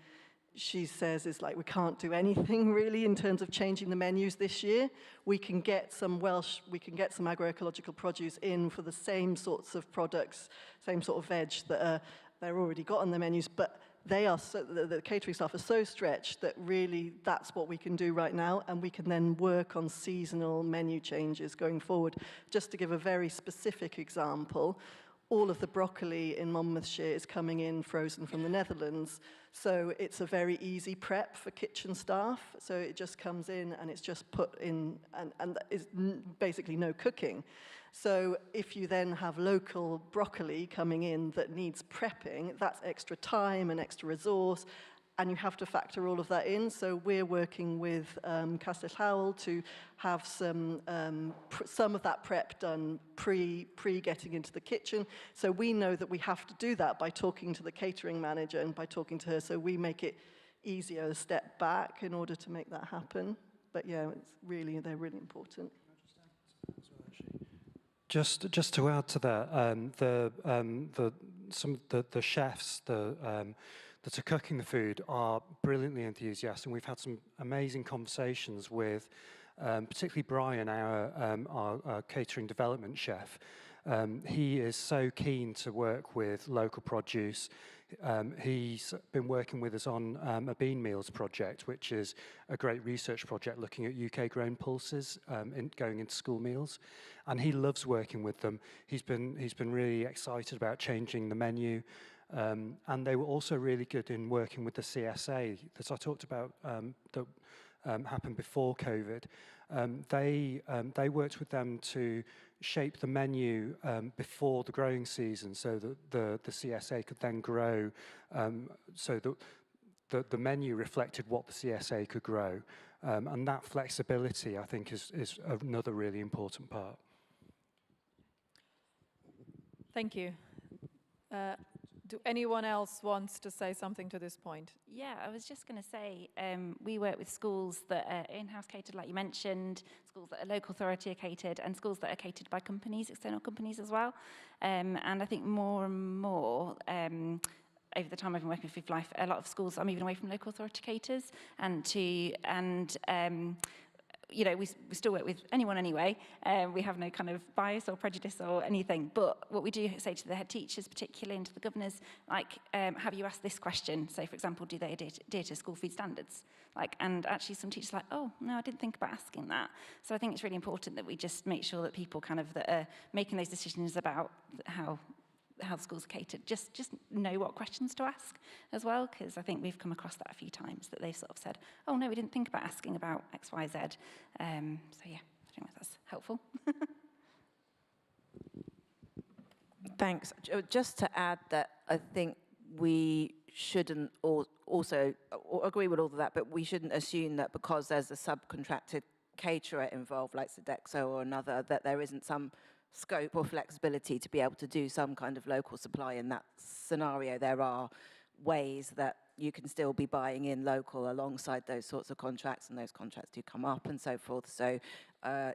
S3: she says is like, we can't do anything really in terms of changing the menus this year. We can get some agroecological produce in for the same sorts of products, same sort of veg that they're already got on the menus, but they are the catering staff are so stretched that really that's what we can do right now, and we can then work on seasonal menu changes going forward. Just to give a very specific example, all of the broccoli in Monmouthshire is coming in frozen from the Netherlands. So it's a very easy prep for kitchen staff. So it just comes in and it's just put in, and is basically no cooking. So if you then have local broccoli coming in that needs prepping, that's extra time and extra resource, and you have to factor all of that in. So we're working with Costello to have some of that prep done pre getting into the kitchen. So we know that we have to do that by talking to the catering manager and by talking to her. So we make it easier a step back in order to make that happen. But yeah, they're really important.
S5: Just to add to that, some of the chefs that are cooking the food are brilliantly enthusiastic, and we've had some amazing conversations with particularly Brian, our catering development chef. He is so keen to work with local produce. He's been working with us on a bean meals project, which is a great research project looking at UK grown pulses going into school meals, and he loves working with them. He's been really excited about changing the menu, and they were also really good in working with the CSA that I talked about that happened before COVID. They worked with them to shape the menu before the growing season, so that the CSA could then grow, so that the menu reflected what the CSA could grow, and that flexibility, I think, is another really important part.
S1: Thank you. Do anyone else wants to say something to this point?
S6: Yeah, I was just going to say, we work with schools that are in-house catered, like you mentioned, schools that are local authority catered, and schools that are catered by companies, external companies as well. And I think more and more, over the time I've been working with Food for Life, a lot of schools are moving away from local authority caterers you know, we still work with anyone anyway. We have no kind of bias or prejudice or anything. But what we do say to the head teachers, particularly, and to the governors, like, have you asked this question? So, for example, do they adhere to school food standards? Like, and actually some teachers are like, oh, no, I didn't think about asking that. So I think it's really important that we just make sure that people kind of that are making those decisions about how the schools are catered, just know what questions to ask as well, because I think we've come across that a few times, that they've sort of said, oh no, we didn't think about asking about X, Y, Z. So yeah, I don't know if that's helpful.
S2: Thanks. Just to add that I think we shouldn't also agree with all of that, but we shouldn't assume that because there's a subcontracted caterer involved, like Sodexo or another, that there isn't some scope or flexibility to be able to do some kind of local supply in that scenario. There are ways that you can still be buying in local alongside those sorts of contracts, and those contracts do come up and so forth. So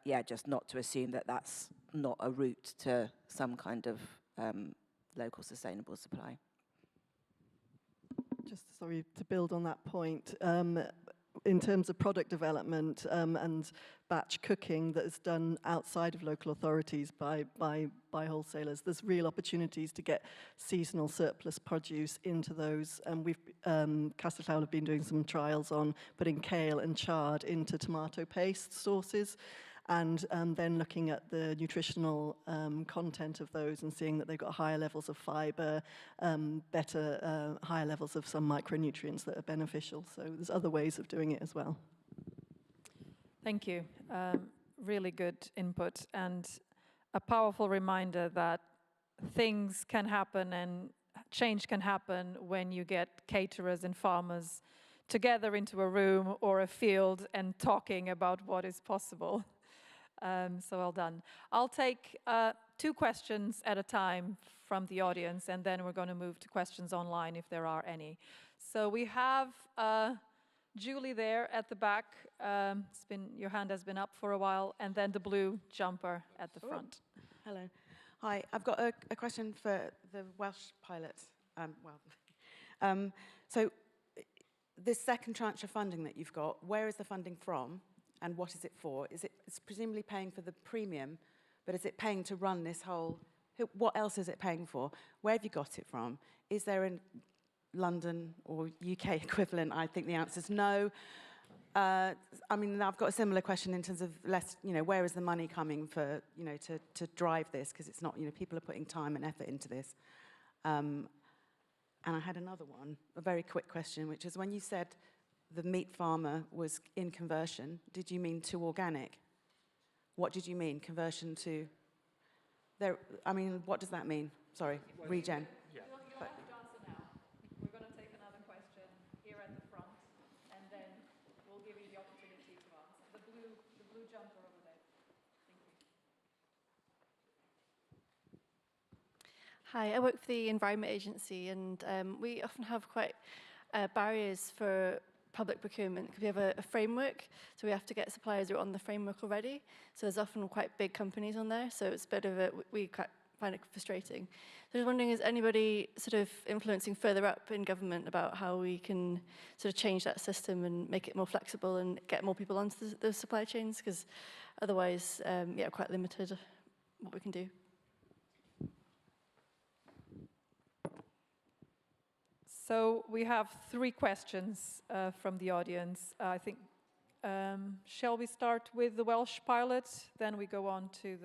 S2: yeah, just not to assume that that's not a route to some kind of local sustainable supply.
S3: Just sorry to build on that point. In terms of product development and batch cooking that is done outside of local authorities by wholesalers, there's real opportunities to get seasonal surplus produce into those. And we've Costello have been doing some trials on putting kale and chard into tomato paste sauces, and then looking at the nutritional content of those and seeing that they've got higher levels of fibre, higher levels of some micronutrients that are beneficial. So there's other ways of doing it as well.
S1: Thank you. Really good input, and a powerful reminder that things can happen and change can happen when you get caterers and farmers together into a room or a field and talking about what is possible. So well done. I'll take 2 questions at a time from the audience, and then we're going to move to questions online if there are any. So we have Julie there at the back. Your hand has been up for a while, and then the blue jumper at the front.
S8: Hello. Hi, I've got a question for the Welsh pilot. So this second tranche of funding that you've got, where is the funding from and what is it for? It's presumably paying for the premium, but is it paying to run this whole, what else is it paying for? Where have you got it from? Is there a London or UK equivalent? I think the answer is no. I mean, I've got a similar question in terms of where is the money coming for, to drive this? Because it's not, people are putting time and effort into this. And I had another one, a very quick question, which is when you said the meat farmer was in conversion, did you mean to organic? What did you mean, conversion to? What does that mean? Sorry, regen.
S1: Yeah. You'll have to answer now. We're going to take another question here at the front, and then we'll give you the opportunity to answer. The blue jumper over there. Thank you.
S9: Hi, I work for the Environment Agency, and we often have quite barriers for public procurement because we have a framework, so we have to get suppliers who are on the framework already. So there's often quite big companies on there, so it's a bit of we find it frustrating. So I was wondering, is anybody sort of influencing further up in government about how we can sort of change that system and make it more flexible and get more people onto those supply chains? Because otherwise, quite limited what we can do.
S1: So we have 3 questions from the audience. I think, shall we start with the Welsh pilot? Then we go on to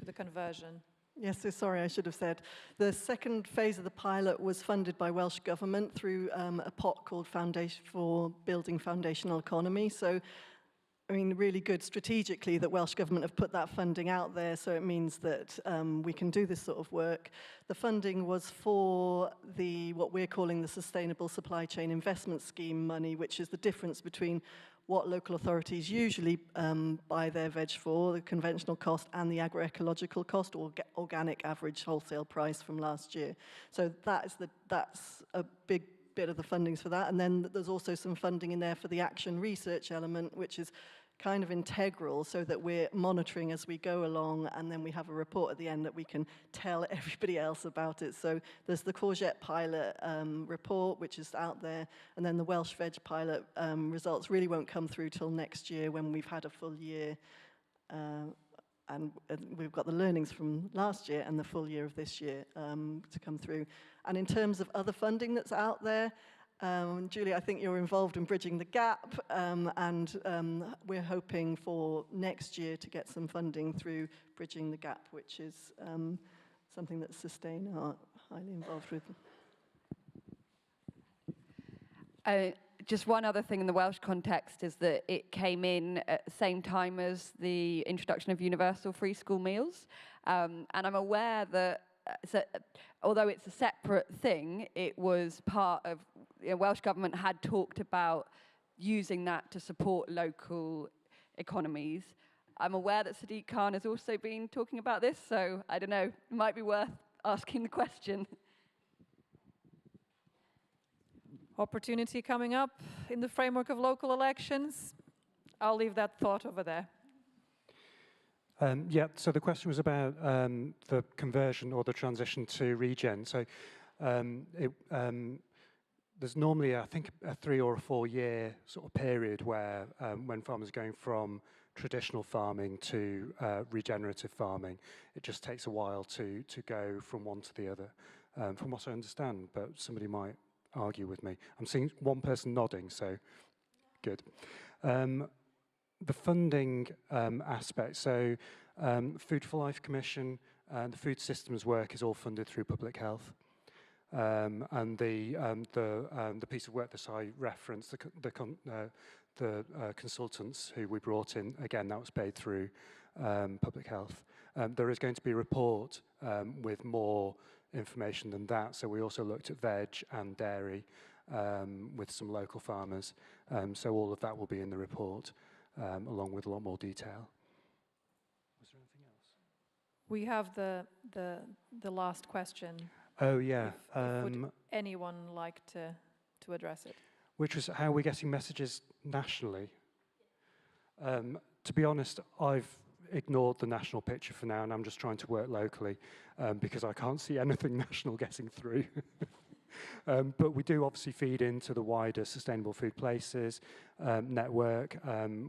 S1: the conversion.
S3: Yes, so sorry, I should have said. The second phase of the pilot was funded by Welsh Government through a pot called Foundation for Building Foundational Economy. So, I mean, really good strategically that Welsh Government have put that funding out there, so it means that we can do this sort of work. The funding was for what we're calling the Sustainable Supply Chain Investment Scheme money, which is the difference between what local authorities usually buy their veg for, the conventional cost, and the agroecological cost, or organic average wholesale price from last year. So that's a big bit of the fundings for that. And then there's also some funding in there for the action research element, which is kind of integral, so that we're monitoring as we go along, and then we have a report at the end that we can tell everybody else about it. So there's the courgette pilot report, which is out there, and then the Welsh veg pilot results really won't come through till next year when we've had a full year, and we've got the learnings from last year and the full year of this year to come through. And in terms of other funding that's out there, Julie, I think you're involved in bridging the gap, and we're hoping for next year to get some funding through bridging the gap, which is something that Sustain are highly involved with.
S4: Just one other thing in the Welsh context is that it came in at the same time as the introduction of universal free school meals. And I'm aware that, although it's a separate thing, it was part of, Welsh Government had talked about using that to support local economies. I'm aware that Sadiq Khan has also been talking about this, so I don't know, it might be worth asking the question.
S1: Opportunity coming up in the framework of local elections. I'll leave that thought over there.
S5: So the question was about the conversion or the transition to regen. So there's normally, I think, a 3 or 4 year sort of period where when farmers are going from traditional farming to regenerative farming, it just takes a while to go from one to the other, from what I understand, but somebody might argue with me. I'm seeing one person nodding, so good. The funding aspect, so Food for Life Commission and the food systems work is all funded through public health. And the piece of work that I referenced, the consultants who we brought in, again, that was paid through public health. There is going to be a report with more information than that, so we also looked at veg and dairy with some local farmers. So all of that will be in the report, along with a lot more detail. Was there anything else?
S1: We have the last question.
S5: Oh, yeah.
S1: Would anyone like to address it?
S5: Which was how we're getting messages nationally. To be honest, I've ignored the national picture for now, and I'm just trying to work locally because I can't see anything national getting through. But we do obviously feed into the wider Sustainable Food Places network.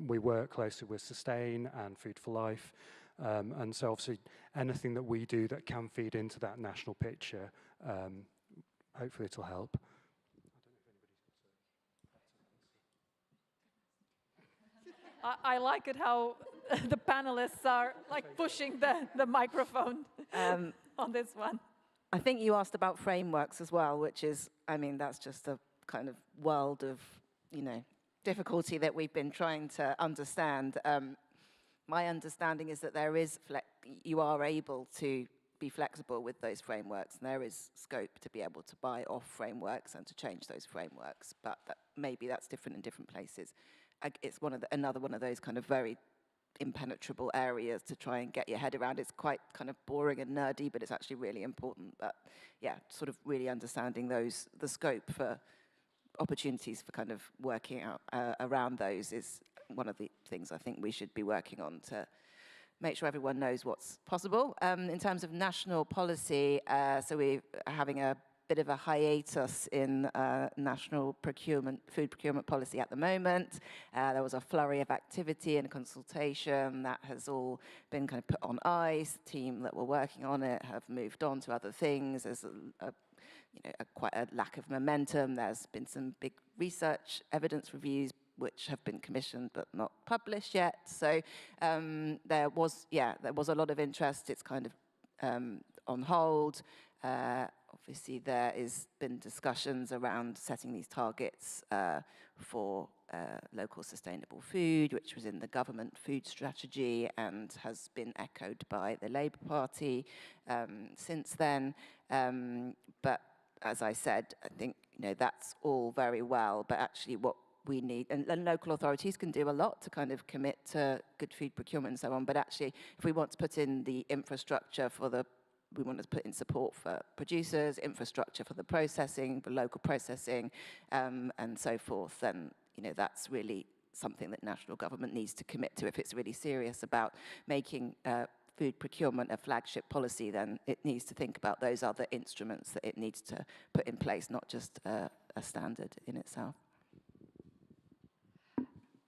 S5: We work closely with Sustain and Food for Life. And so obviously anything that we do that can feed into that national picture, hopefully it'll help.
S1: I like it how the panelists are like pushing the microphone on this one.
S2: I think you asked about frameworks as well, which is, I mean, that's just a kind of world of, you know, difficulty that we've been trying to understand. My understanding is that you are able to be flexible with those frameworks, and there is scope to be able to buy off frameworks and to change those frameworks, but maybe that's different in different places. It's another one of those kind of very impenetrable areas to try and get your head around. It's quite kind of boring and nerdy, but it's actually really important. But yeah, sort of really understanding the scope for opportunities for kind of working out around those is one of the things I think we should be working on to make sure everyone knows what's possible. In terms of national policy, so we're having a bit of a hiatus in national food procurement policy at the moment. There was a flurry of activity and consultation that has all been kind of put on ice. The team that were working on it have moved on to other things. There's quite a lack of momentum. There's been some big research evidence reviews which have been commissioned but not published yet. So there was a lot of interest. It's kind of on hold. Obviously, there has been discussions around setting these targets for local sustainable food, which was in the government food strategy and has been echoed by the Labour Party since then. But as I said, I think that's all very well, but actually what we need, and local authorities can do a lot to kind of commit to good food procurement and so on, but actually if we want to put in the infrastructure we want to put in support for producers, infrastructure for the processing, for local processing, and so forth, then that's really something that national government needs to commit to. If it's really serious about making food procurement a flagship policy, then it needs to think about those other instruments that it needs to put in place, not just a standard in itself.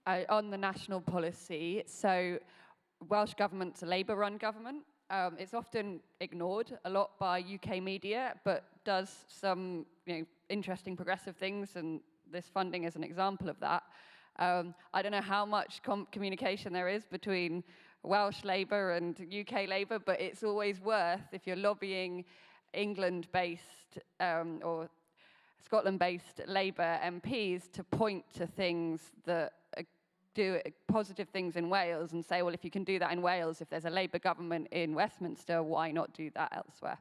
S4: On the national policy, so Welsh Government's a Labour-run government. It's often ignored a lot by UK media, but does some interesting progressive things, and this funding is an example of that. I don't know how much communication there is between Welsh Labour and UK Labour, but it's always worth, if you're lobbying England-based or Scotland-based Labour MPs, to point to things that do positive things in Wales and say, well, if you can do that in Wales, if there's a Labour government in Westminster, why not do that elsewhere?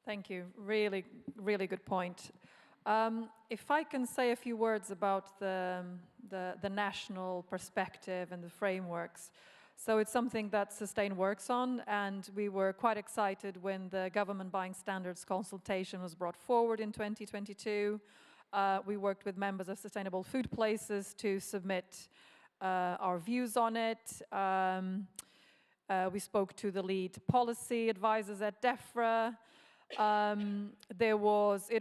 S1: Thank you. Really, really good point. If I can say a few words about the national perspective and the frameworks. So it's something that Sustain works on, and we were quite excited when the government buying standards consultation was brought forward in 2022. We worked with members of Sustainable Food Places to submit our views on it. We spoke to the lead policy advisors at DEFRA. It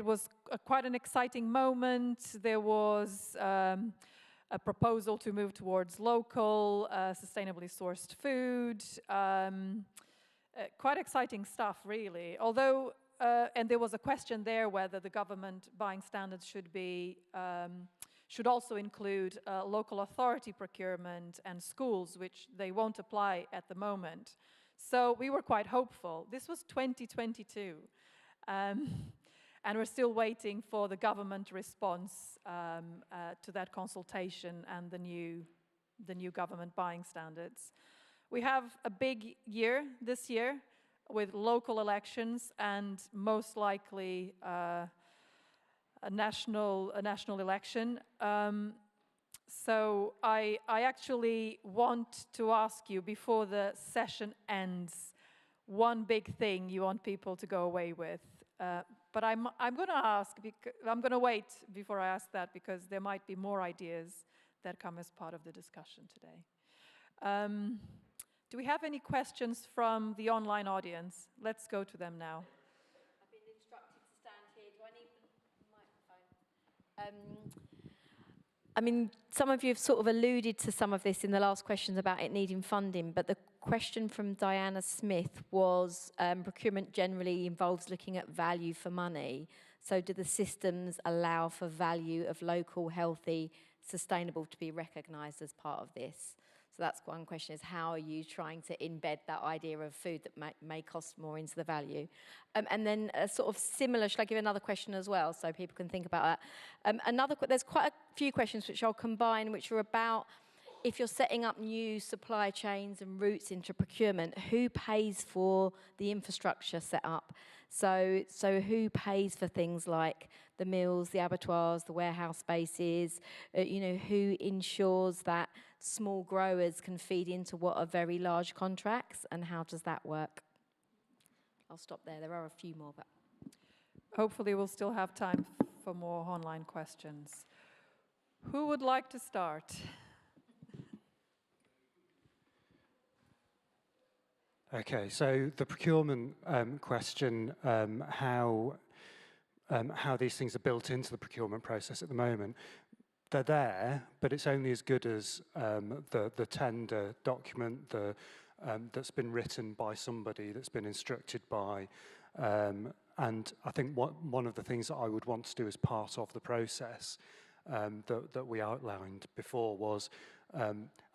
S1: was quite an exciting moment. There was a proposal to move towards local, sustainably sourced food. Quite exciting stuff, really. Although, and there was a question there whether the government buying standards should also include local authority procurement and schools, which they won't apply at the moment. So we were quite hopeful. This was 2022. And we're still waiting for the government response to that consultation and the new government buying standards. We have a big year this year with local elections and most likely a national election. So I actually want to ask you, before the session ends, one big thing you want people to go away with. But I'm going to ask, I'm going to wait before I ask that, because there might be more ideas that come as part of the discussion today. Do we have any questions from the online audience? Let's go to them now.
S10: I've been instructed to I mean, some of you have sort of alluded to some of this in the last questions about it needing funding, but the question from Diana Smith was, procurement generally involves looking at value for money. So do the systems allow for value of local, healthy, sustainable to be recognised as part of this? So that's one question, is how are you trying to embed that idea of food that may cost more into the value? And then a sort of similar, shall I give another question as well so people can think about that? There's quite a few questions which I'll combine, which are about if you're setting up new supply chains and routes into procurement, who pays for the infrastructure set up? So who pays for things like the mills, the abattoirs, the warehouse spaces? Who ensures that small growers can feed into what are very large contracts, and how does that work? I'll stop there. There are a few more, but
S1: hopefully we'll still have time for more online questions. Who would like to start?
S5: Okay, so the procurement question, how these things are built into the procurement process at the moment. They're there, but it's only as good as the tender document that's been written by somebody, that's been instructed by. And I think one of the things that I would want to do as part of the process that we outlined before was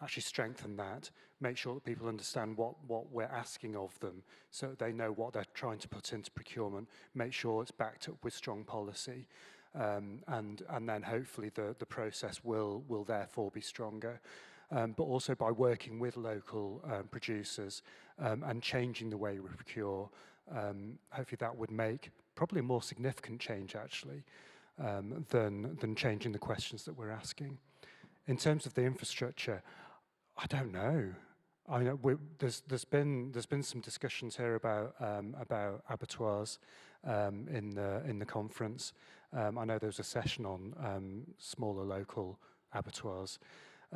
S5: actually strengthen that, make sure that people understand what we're asking of them so that they know what they're trying to put into procurement, make sure it's backed up with strong policy, and then hopefully the process will therefore be stronger. But also by working with local producers and changing the way we procure, hopefully that would make probably a more significant change actually than changing the questions that we're asking. In terms of the infrastructure, I don't know. I know there's been some discussions here about abattoirs in the conference. I know there was a session on smaller local abattoirs.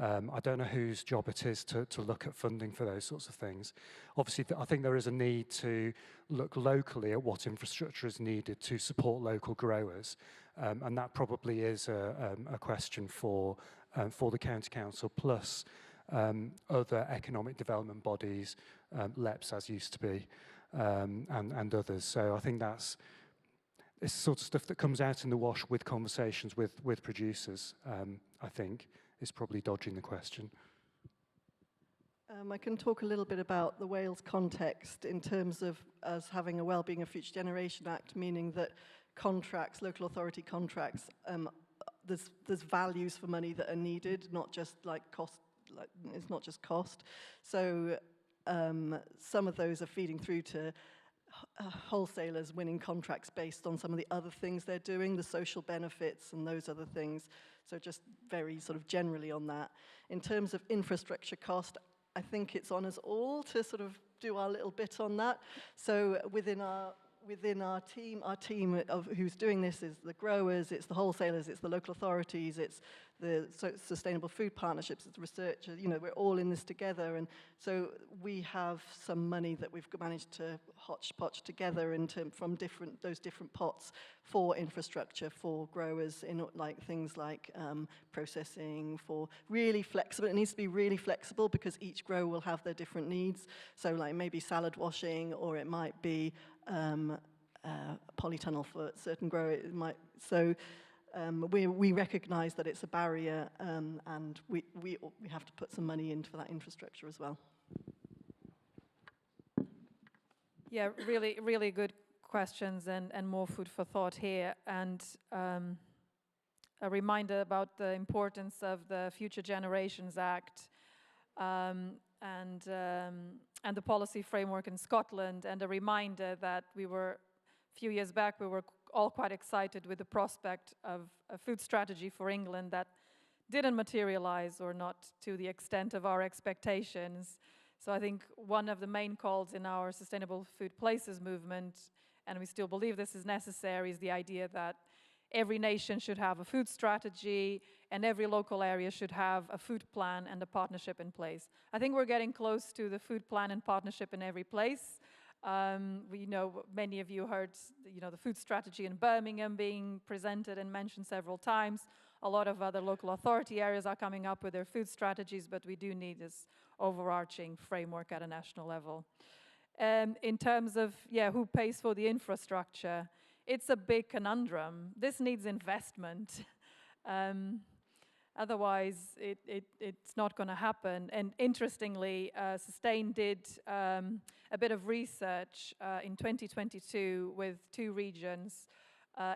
S5: I don't know whose job it is to look at funding for those sorts of things. Obviously, I think there is a need to look locally at what infrastructure is needed to support local growers, and that probably is a question for the County Council plus other economic development bodies, LEPs as used to be, and others. So I think it's the sort of stuff that comes out in the wash with conversations with producers, I think, is probably dodging the question.
S3: I can talk a little bit about the Wales context in terms of us having a Wellbeing of Future Generation Act, meaning that contracts, local authority contracts, there's values for money that are needed, not just like cost. It's not just cost. So some of those are feeding through to wholesalers winning contracts based on some of the other things they're doing, the social benefits and those other things. So just very sort of generally on that. In terms of infrastructure cost, I think it's on us all to sort of do our little bit on that. So within our team of who's doing this is the growers, it's the wholesalers, it's the local authorities, it's the sustainable food partnerships, it's the researchers, we're all in this together. And so we have some money that we've managed to hodgepodge together from those different pots for infrastructure, for growers, in like things like processing, for really flexible. It needs to be really flexible because each grower will have their different needs. So like maybe salad washing, or it might be polytunnel for certain growers. We recognise that it's a barrier, and we have to put some money into that infrastructure as well.
S1: Yeah, really, really good questions and more food for thought here. And a reminder about the importance of the Future Generations Act and the policy framework in Scotland, and a reminder that a few years back, we were all quite excited with the prospect of a food strategy for England that didn't materialize, or not to the extent of our expectations. So I think one of the main calls in our Sustainable Food Places movement, and we still believe this is necessary, is the idea that every nation should have a food strategy and every local area should have a food plan and a partnership in place. I think we're getting close to the food plan and partnership in every place. We know many of you heard, the food strategy in Birmingham being presented and mentioned several times. A lot of other local authority areas are coming up with their food strategies, but we do need this overarching framework at a national level. In terms of, who pays for the infrastructure, it's a big conundrum. This needs investment. Otherwise, it's not going to happen. And interestingly, Sustain did a bit of research in 2022 with 2 regions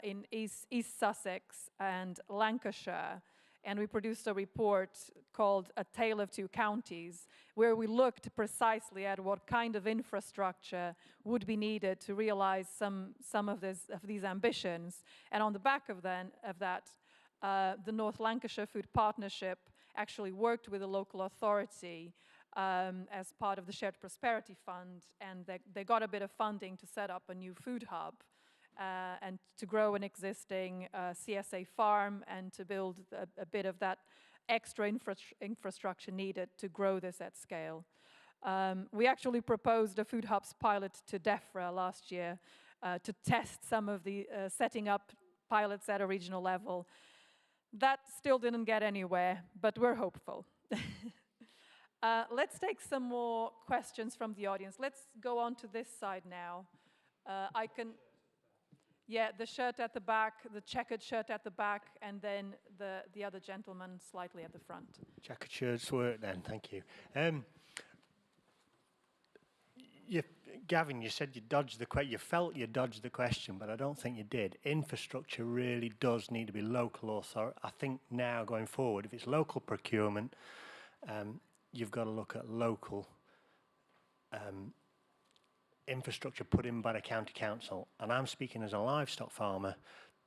S1: in East Sussex and Lancashire. And we produced a report called A Tale of Two Counties, where we looked precisely at what kind of infrastructure would be needed to realize some of these ambitions. And on the back of that, the North Lancashire Food Partnership actually worked with a local authority as part of the Shared Prosperity Fund, and they got a bit of funding to set up a new food hub and to grow an existing CSA farm and to build a bit of that extra infrastructure needed to grow this at scale. We actually proposed a food hubs pilot to DEFRA last year to test some of the setting up pilots at a regional level. That still didn't get anywhere, but we're hopeful. Let's take some more questions from the audience. Let's go on to this side now. The shirt at the back, the checkered shirt at the back, and then the other gentleman slightly at the front.
S11: Checkered shirts work then, thank you. Gavin, you said you dodged the question. You felt you dodged the question, but I don't think you did. Infrastructure really does need to be local authority. I think now going forward, if it's local procurement, you've got to look at local infrastructure put in by the county council. And I'm speaking as a livestock farmer.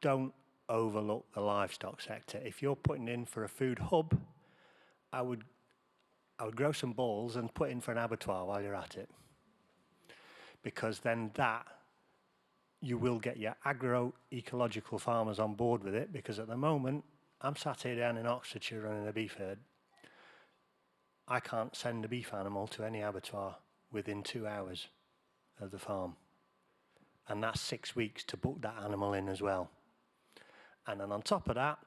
S11: Don't overlook the livestock sector. If you're putting in for a food hub, I would grow some balls and put in for an abattoir while you're at it. Because then you will get your agroecological farmers on board with it, because at the moment, I'm sat here down in Oxfordshire running a beef herd. I can't send a beef animal to any abattoir within 2 hours of the farm. And that's 6 weeks to book that animal in as well. And then on top of that,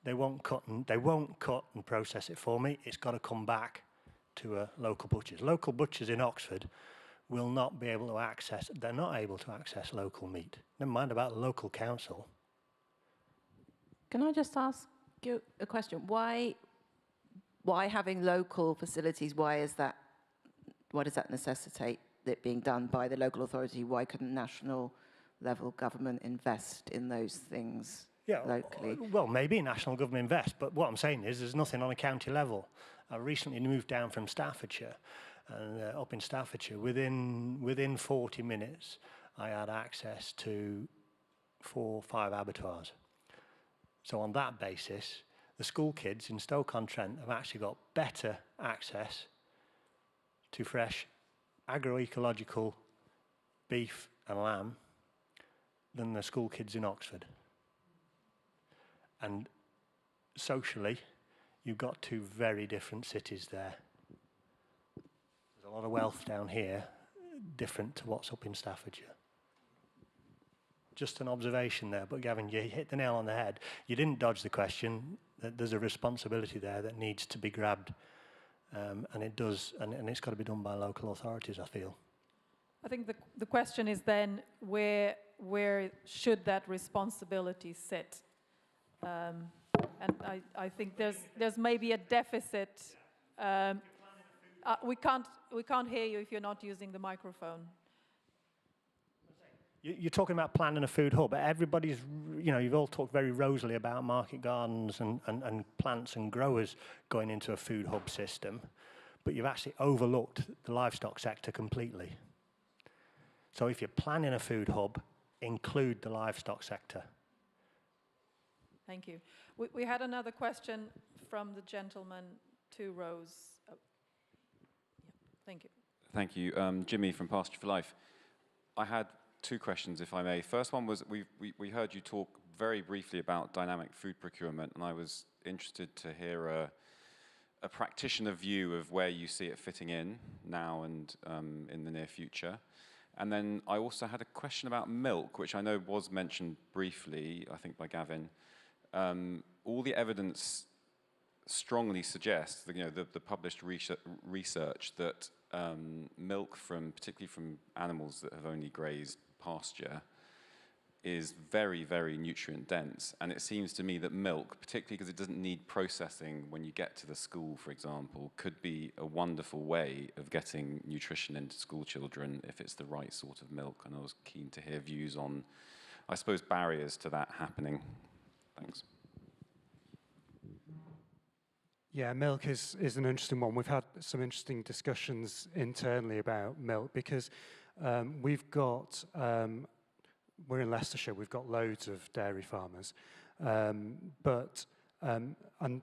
S11: they won't cut and process it for me. It's got to come back to a local butcher's. Local butchers in Oxford will not be able to access, they're not able to access local meat. Never mind about the local council.
S2: Can I just ask you a question? Why having local facilities, why does that necessitate it being done by the local authority? Why couldn't national level government invest in those things locally?
S11: Well, maybe national government invest, but what I'm saying is there's nothing on a county level. I recently moved down from Staffordshire, and up in Staffordshire, within 40 minutes, I had access to 4 or 5 abattoirs. So on that basis, the school kids in Stoke-on-Trent have actually got better access to fresh agroecological beef and lamb than the school kids in Oxford. And socially, you've got 2 very different cities there. There's a lot of wealth down here, different to what's up in Staffordshire. Just an observation there, but Gavin, you hit the nail on the head. You didn't dodge the question. There's a responsibility there that needs to be grabbed, and it does, and it's got to be done by local authorities, I feel.
S1: I think the question is then, where should that responsibility sit? And I think there's maybe a deficit. We can't hear you if you're not using the microphone.
S11: You're talking about planning a food hub. Everybody's, you've all talked very rosily about market gardens and plants and growers going into a food hub system, but you've actually overlooked the livestock sector completely. So if you're planning a food hub, include the livestock sector.
S1: Thank you. We had another question from the gentleman 2 rows. Oh. Yeah. Thank you.
S12: Thank you. Jimmy from Pasture for Life. I had 2 questions, if I may. First one was, we heard you talk very briefly about dynamic food procurement, and I was interested to hear a practitioner view of where you see it fitting in now and in the near future. And then I also had a question about milk, which I know was mentioned briefly, I think by Gavin. All the evidence strongly suggests that, the published research that milk particularly from animals that have only grazed pasture, is very, very nutrient dense. And it seems to me that milk, particularly because it doesn't need processing when you get to the school, for example, could be a wonderful way of getting nutrition into school children if it's the right sort of milk. And I was keen to hear views on, I suppose, barriers to that happening. Thanks.
S5: Yeah, milk is an interesting one. We've had some interesting discussions internally about milk because we've got, we're in Leicestershire, we've got loads of dairy farmers, and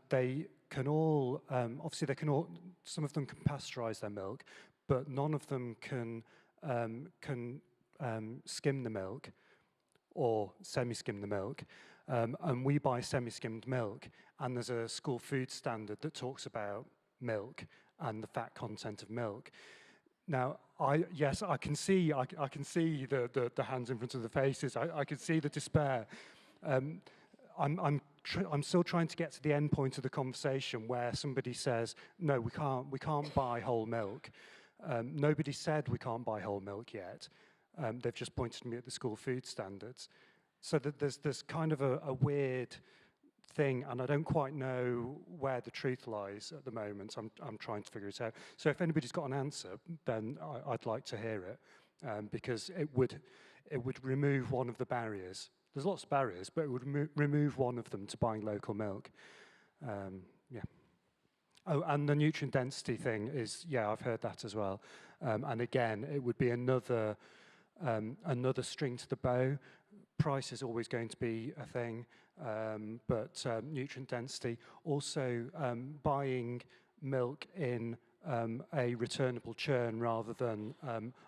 S5: they can all, obviously they can all, some of them can pasteurize their milk, but none of them can skim the milk or semi-skim the milk. And we buy semi-skimmed milk, and there's a school food standard that talks about milk and the fat content of milk. Now, yes, I can see the hands in front of the faces. I can see the despair. I'm still trying to get to the end point of the conversation where somebody says, no, we can't buy whole milk. Nobody said we can't buy whole milk yet. They've just pointed me at the school food standards. So that there's kind of a weird thing, and I don't quite know where the truth lies at the moment. I'm trying to figure it out. So if anybody's got an answer, then I'd like to hear it, because it would remove one of the barriers. There's lots of barriers, but it would remove one of them to buying local milk. Yeah. Oh, and the nutrient density thing is, yeah, I've heard that as well. And again, it would be another string to the bow. Price is always going to be a thing, but nutrient density. Also, buying milk in a returnable churn rather than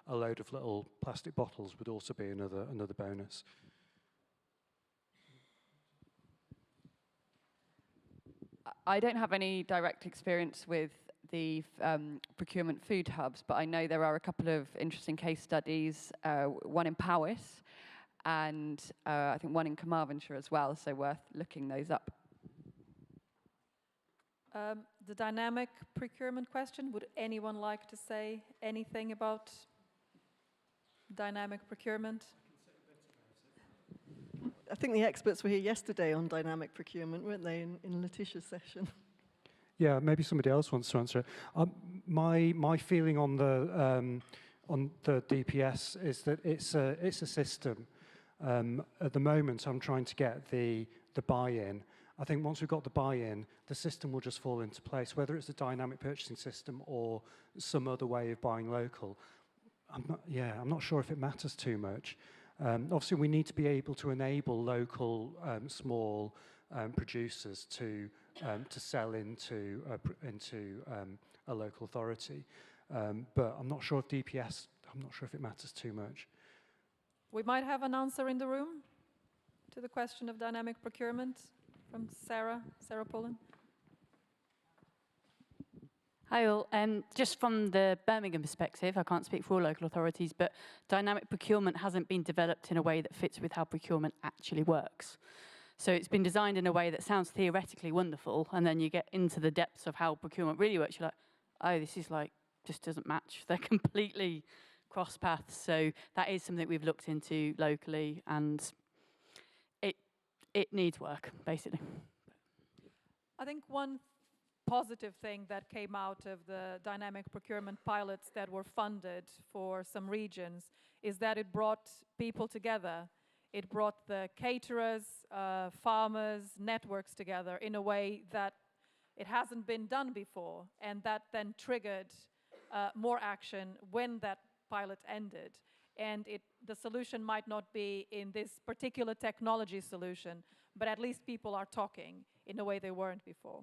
S5: a load of little plastic bottles would also be another bonus.
S4: I don't have any direct experience with the procurement food hubs, but I know there are a couple of interesting case studies, one in Powys, and I think one in Carmarthenshire as well, so worth looking those up.
S1: The dynamic procurement question, would anyone like to say anything about dynamic procurement?
S3: I think the experts were here yesterday on dynamic procurement, weren't they, in Letitia's session?
S5: Yeah, maybe somebody else wants to answer it. My feeling on the DPS is that it's a system. At the moment, I'm trying to get the buy-in. I think once we've got the buy-in, the system will just fall into place, whether it's a dynamic purchasing system or some other way of buying local. I'm not sure if it matters too much. Obviously, we need to be able to enable local small producers to sell into a local authority. But I'm not sure if DPS, I'm not sure if it matters too much.
S1: We might have an answer in the room to the question of dynamic procurement from Sarah Pullen.
S13: Hi all. Just from the Birmingham perspective, I can't speak for all local authorities, but dynamic procurement hasn't been developed in a way that fits with how procurement actually works. So it's been designed in a way that sounds theoretically wonderful, and then you get into the depths of how procurement really works, you're like, oh, this is like, just doesn't match. They're completely cross paths. So that is something we've looked into locally, and it needs work, basically.
S1: I think one positive thing that came out of the dynamic procurement pilots that were funded for some regions is that it brought people together. It brought the caterers, farmers, networks together in a way that it hasn't been done before, and that then triggered more action when that pilot ended. And the solution might not be in this particular technology solution, but at least people are talking in a way they weren't before.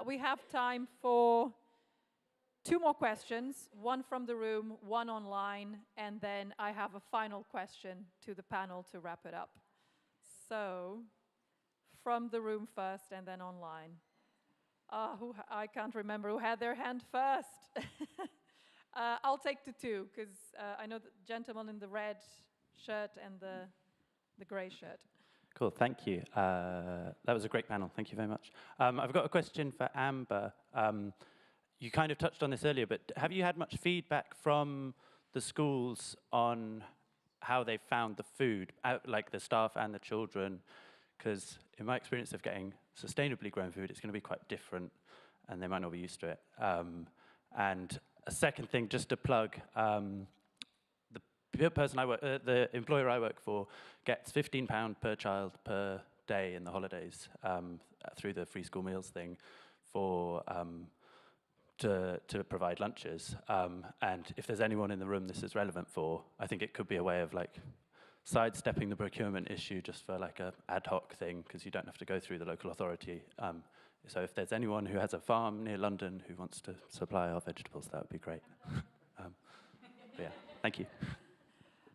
S1: We have time for 2 more questions, one from the room, one online, and then I have a final question to the panel to wrap it up. So, from the room first and then online. I can't remember who had their hand first. I'll take the two, because I know the gentleman in the red shirt and the grey shirt.
S14: Cool, thank you. That was a great panel, thank you very much. I've got a question for Amber. You kind of touched on this earlier, but have you had much feedback from the schools on how they found the food, like the staff and the children? Because in my experience of getting sustainably grown food, it's going to be quite different, and they might not be used to it. And a second thing, just to plug, the employer I work for gets £15 per child per day in the holidays through the free school meals thing for to provide lunches. And if there's anyone in the room this is relevant for, I think it could be a way of like sidestepping the procurement issue just for like a ad hoc thing, because you don't have to go through the local authority. So if there's anyone who has a farm near London who wants to supply our vegetables, that would be great. Yeah, thank you.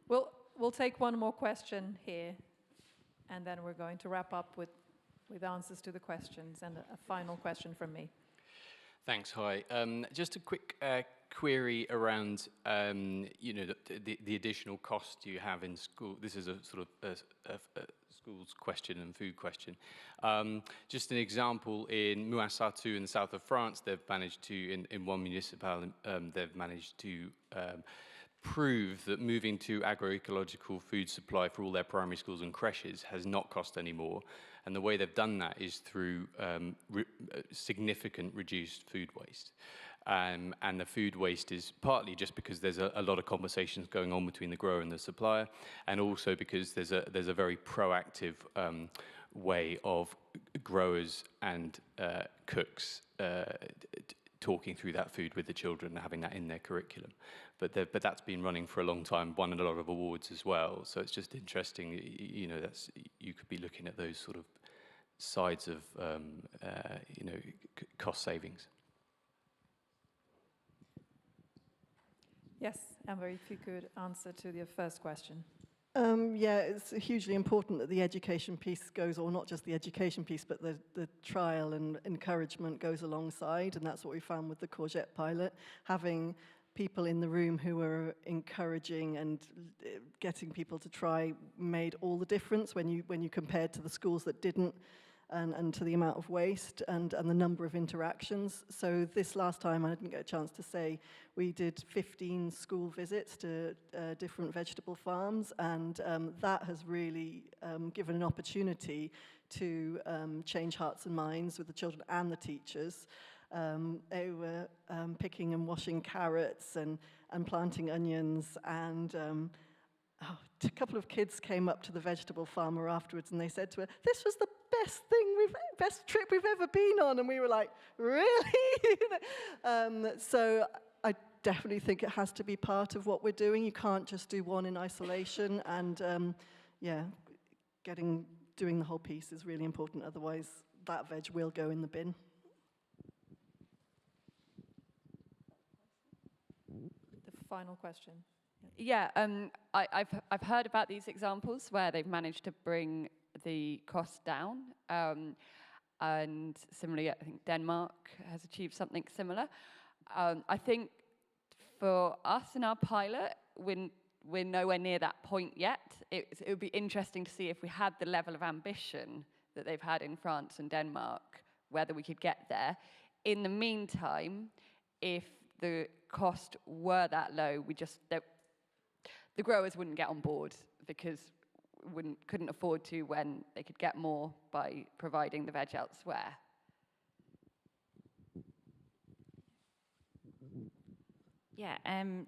S1: We'll take one more question here, and then we're going to wrap up with answers to the questions and a final question from me.
S15: Thanks. Hi. Just a quick query around, the additional cost you have in school. This is a sort of a schools question and food question. Just an example, in Mouassatu in the south of France, they've managed to, in one municipality, they've managed to prove that moving to agroecological food supply for all their primary schools and creches has not cost any more. And the way they've done that is through significant reduced food waste. And the food waste is partly just because there's a lot of conversations going on between the grower and the supplier, and also because there's a very proactive way of growers and cooks talking through that food with the children and having that in their curriculum. But that's been running for a long time, won a lot of awards as well. So it's just interesting, you could be looking at those sort of sides of, cost savings.
S1: Yes, Amber, if you could answer to the first question.
S3: Yeah, it's hugely important that the education piece goes, or not just the education piece, but the trial and encouragement goes alongside, and that's what we found with the courgette pilot. Having people in the room who were encouraging and getting people to try made all the difference when you compared to the schools that didn't, and to the amount of waste and the number of interactions. So this last time, I didn't get a chance to say, we did 15 school visits to different vegetable farms, and that has really given an opportunity to change hearts and minds with the children and the teachers. They were picking and washing carrots and planting onions, and a couple of kids came up to the vegetable farmer afterwards, and they said to her, "This was the best trip we've ever been on," and we were like, "Really?" So I definitely think it has to be part of what we're doing. You can't just do one in isolation, and doing the whole piece is really important. Otherwise, that veg will go in the bin.
S1: The final question.
S4: Yeah, I've heard about these examples where they've managed to bring the cost down, and similarly, I think Denmark has achieved something similar. I think for us in our pilot, we're nowhere near that point yet. It would be interesting to see if we had the level of ambition that they've had in France and Denmark, whether we could get there. In the meantime, if the cost were that low, the growers wouldn't get on board because couldn't afford to when they could get more by providing the veg elsewhere.
S6: Yeah,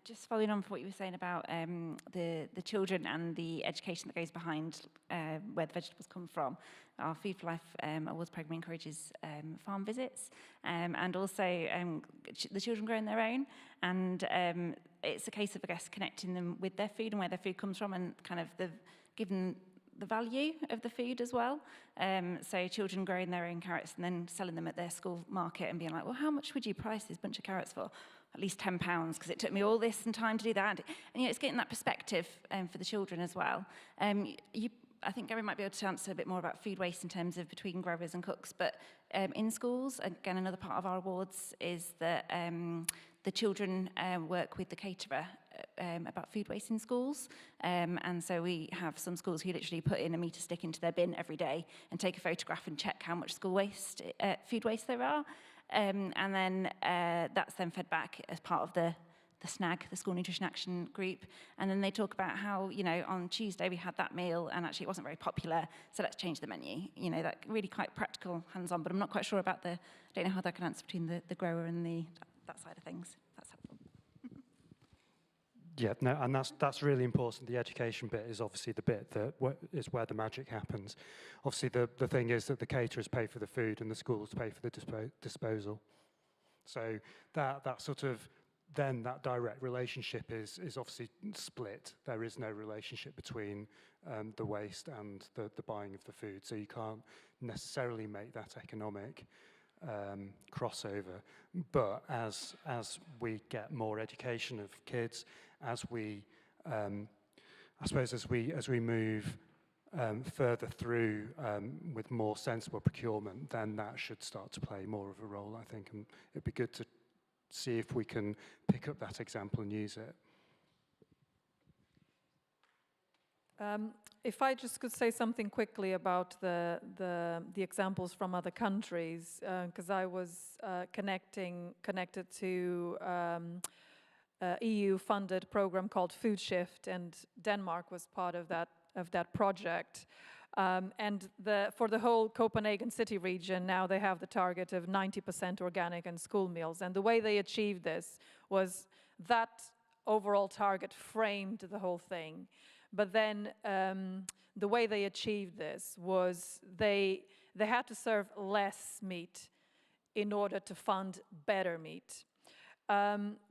S6: just following on from what you were saying about the children and the education that goes behind where the vegetables come from. Our Food for Life Awards programme encourages farm visits, and also the children growing their own, and it's a case of, I guess, connecting them with their food and where their food comes from, and kind of giving the value of the food as well. So children growing their own carrots and then selling them at their school market and being like, well, how much would you price this bunch of carrots for? At least £10, because it took me all this and time to do that. And it's getting that perspective for the children as well. I think Gary might be able to answer a bit more about food waste in terms of between growers and cooks, but in schools, again, another part of our awards is that the children work with the caterer about food waste in schools. And so we have some schools who literally put in a meter stick into their bin every day and take a photograph and check how much school waste, food waste there are. And then that's then fed back as part of the SNAG, the School Nutrition Action Group. And then they talk about how, you know, on Tuesday we had that meal and actually it wasn't very popular, so let's change the menu. You know, that really quite practical, hands-on, but I'm not quite sure about I don't know how that can answer between the grower and that side of things. That's helpful.
S5: Yeah, no, and that's really important. The education bit is obviously the bit that is where the magic happens. Obviously, the thing is that the caterers pay for the food and the schools pay for the disposal. So that sort of, then that direct relationship is obviously split. There is no relationship between the waste and the buying of the food. So you can't necessarily make that economic crossover. But as we get more education of kids, as we, I suppose as we move further through with more sensible procurement, then that should start to play more of a role, I think. And it'd be good to see if we can pick up that example and use it.
S1: If I just could say something quickly about the examples from other countries, because I was connected to EU-funded program called Food Shift, and Denmark was part of that project. And for the whole Copenhagen city region, now they have the target of 90% organic in school meals. And the way they achieved this was that overall target framed the whole thing. But then the way they achieved this was they had to serve less meat in order to fund better meat.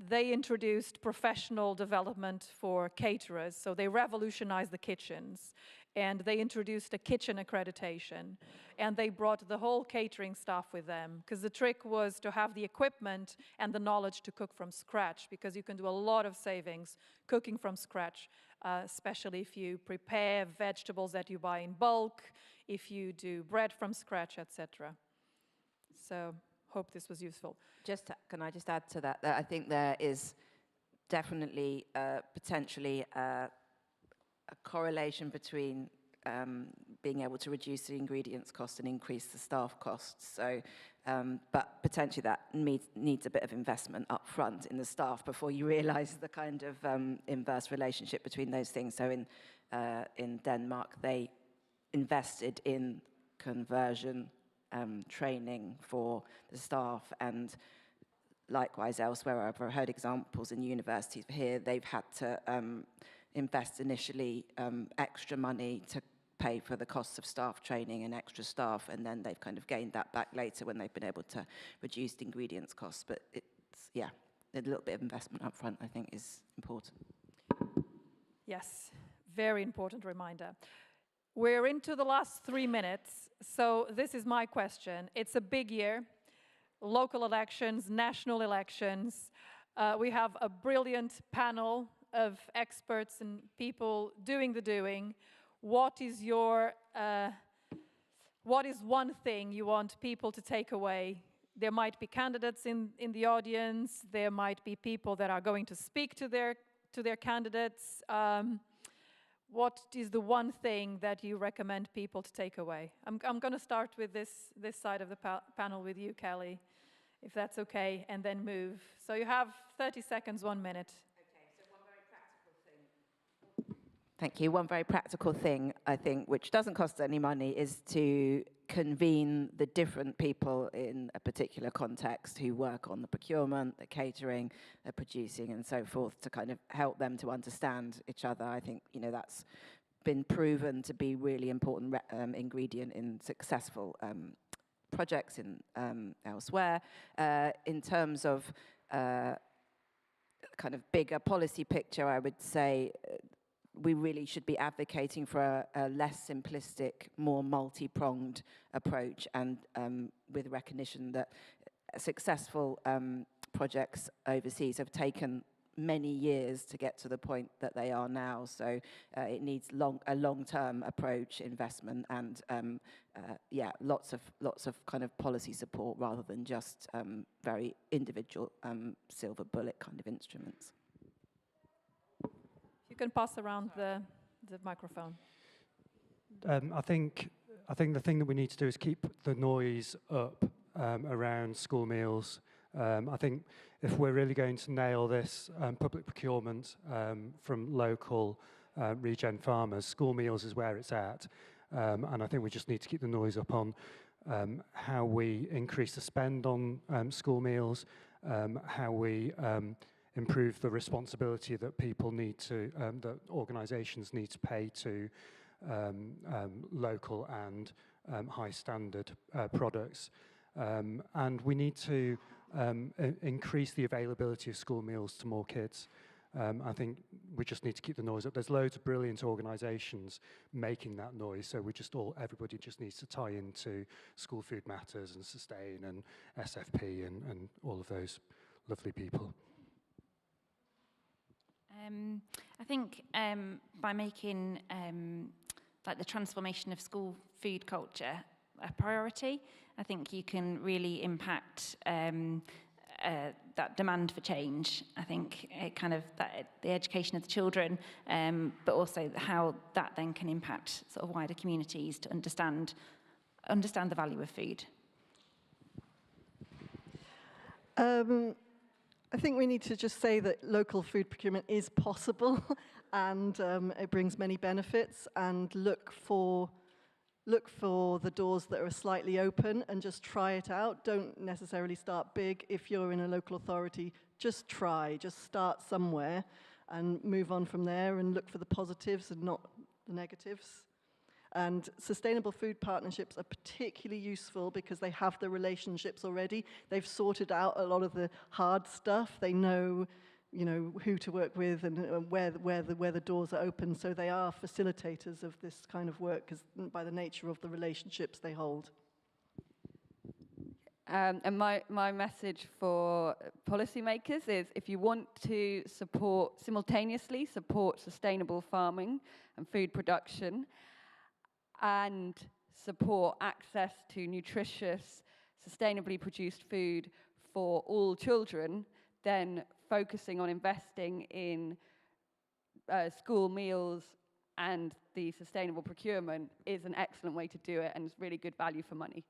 S1: They introduced professional development for caterers, so they revolutionized the kitchens, and they introduced a kitchen accreditation, and they brought the whole catering staff with them, because the trick was to have the equipment and the knowledge to cook from scratch, because you can do a lot of savings cooking from scratch, especially if you prepare vegetables that you buy in bulk, if you do bread from scratch, etc. So hope this was useful.
S2: Can I just add to that I think there is definitely potentially a correlation between being able to reduce the ingredients cost and increase the staff costs. So, but potentially that needs a bit of investment up front in the staff before you realise the kind of inverse relationship between those things. So in Denmark, they invested in conversion training for the staff, and likewise elsewhere I've heard examples in universities. Here they've had to invest initially extra money to pay for the costs of staff training and extra staff, and then they've kind of gained that back later when they've been able to reduce the ingredients costs. But it's, yeah, a little bit of investment up front I think is important.
S1: Yes, very important reminder. We're into the last 3 minutes, so this is my question. It's a big year, local elections, national elections. We have a brilliant panel of experts and people doing the doing. What is one thing you want people to take away? There might be candidates in the audience. There might be people that are going to speak to their candidates. What is the one thing that you recommend people to take away? I'm going to start with this side of the panel with you, Kelly, if that's okay, and then move. So you have 30 seconds, 1 minute.
S2: Okay, so one very practical thing. Thank you. One very practical thing, I think, which doesn't cost any money, is to convene the different people in a particular context who work on the procurement, the catering, the producing, and so forth, to kind of help them to understand each other. I think, you know, that's been proven to be really important ingredient in successful projects in elsewhere. In terms of kind of bigger policy picture, I would say we really should be advocating for a less simplistic, more multi-pronged approach, and with recognition that successful projects overseas have taken many years to get to the point that they are now. So it needs a long-term approach, investment, and lots of kind of policy support rather than just very individual silver bullet kind of instruments.
S1: You can pass around the microphone.
S5: I think the thing that we need to do is keep the noise up around school meals. I think if we're really going to nail this public procurement from local regen farmers, school meals is where it's at. And I think we just need to keep the noise up on how we increase the spend on school meals, how we improve the responsibility that people need to, that organisations need to pay to local and high standard products. And we need to increase the availability of school meals to more kids. I think we just need to keep the noise up. There's loads of brilliant organisations making that noise, so everybody just needs to tie into School Food Matters and Sustain and SFP and all of those lovely people.
S6: I think by making like the transformation of school food culture a priority, I think you can really impact that demand for change. I think it kind of the education of the children, but also how that then can impact sort of wider communities to understand the value of food.
S3: I think we need to just say that local food procurement is possible, and it brings many benefits. And look for the doors that are slightly open and just try it out. Don't necessarily start big. If you're in a local authority, just start somewhere and move on from there and look for the positives and not the negatives. And sustainable food partnerships are particularly useful because they have the relationships already. They've sorted out a lot of the hard stuff. They know, who to work with and where the doors are open. So they are facilitators of this kind of work by the nature of the relationships they hold.
S4: And my message for policymakers is, if you want to simultaneously support sustainable farming and food production, and support access to nutritious, sustainably produced food for all children, then focusing on investing in school meals and the sustainable procurement is an excellent way to do it, and it's really good value for money.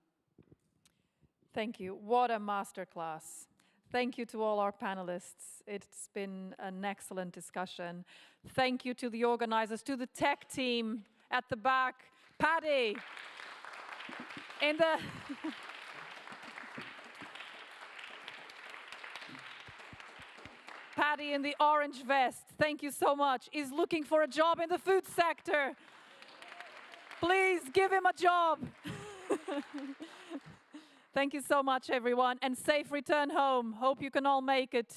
S1: Thank you. What a masterclass. Thank you to all our panelists. It's been an excellent discussion. Thank you to the organizers, to the tech team at the back. Paddy, Paddy in the orange vest, thank you so much, is looking for a job in the food sector. Please give him a job. Thank you so much, everyone, and safe return home. Hope you can all make it.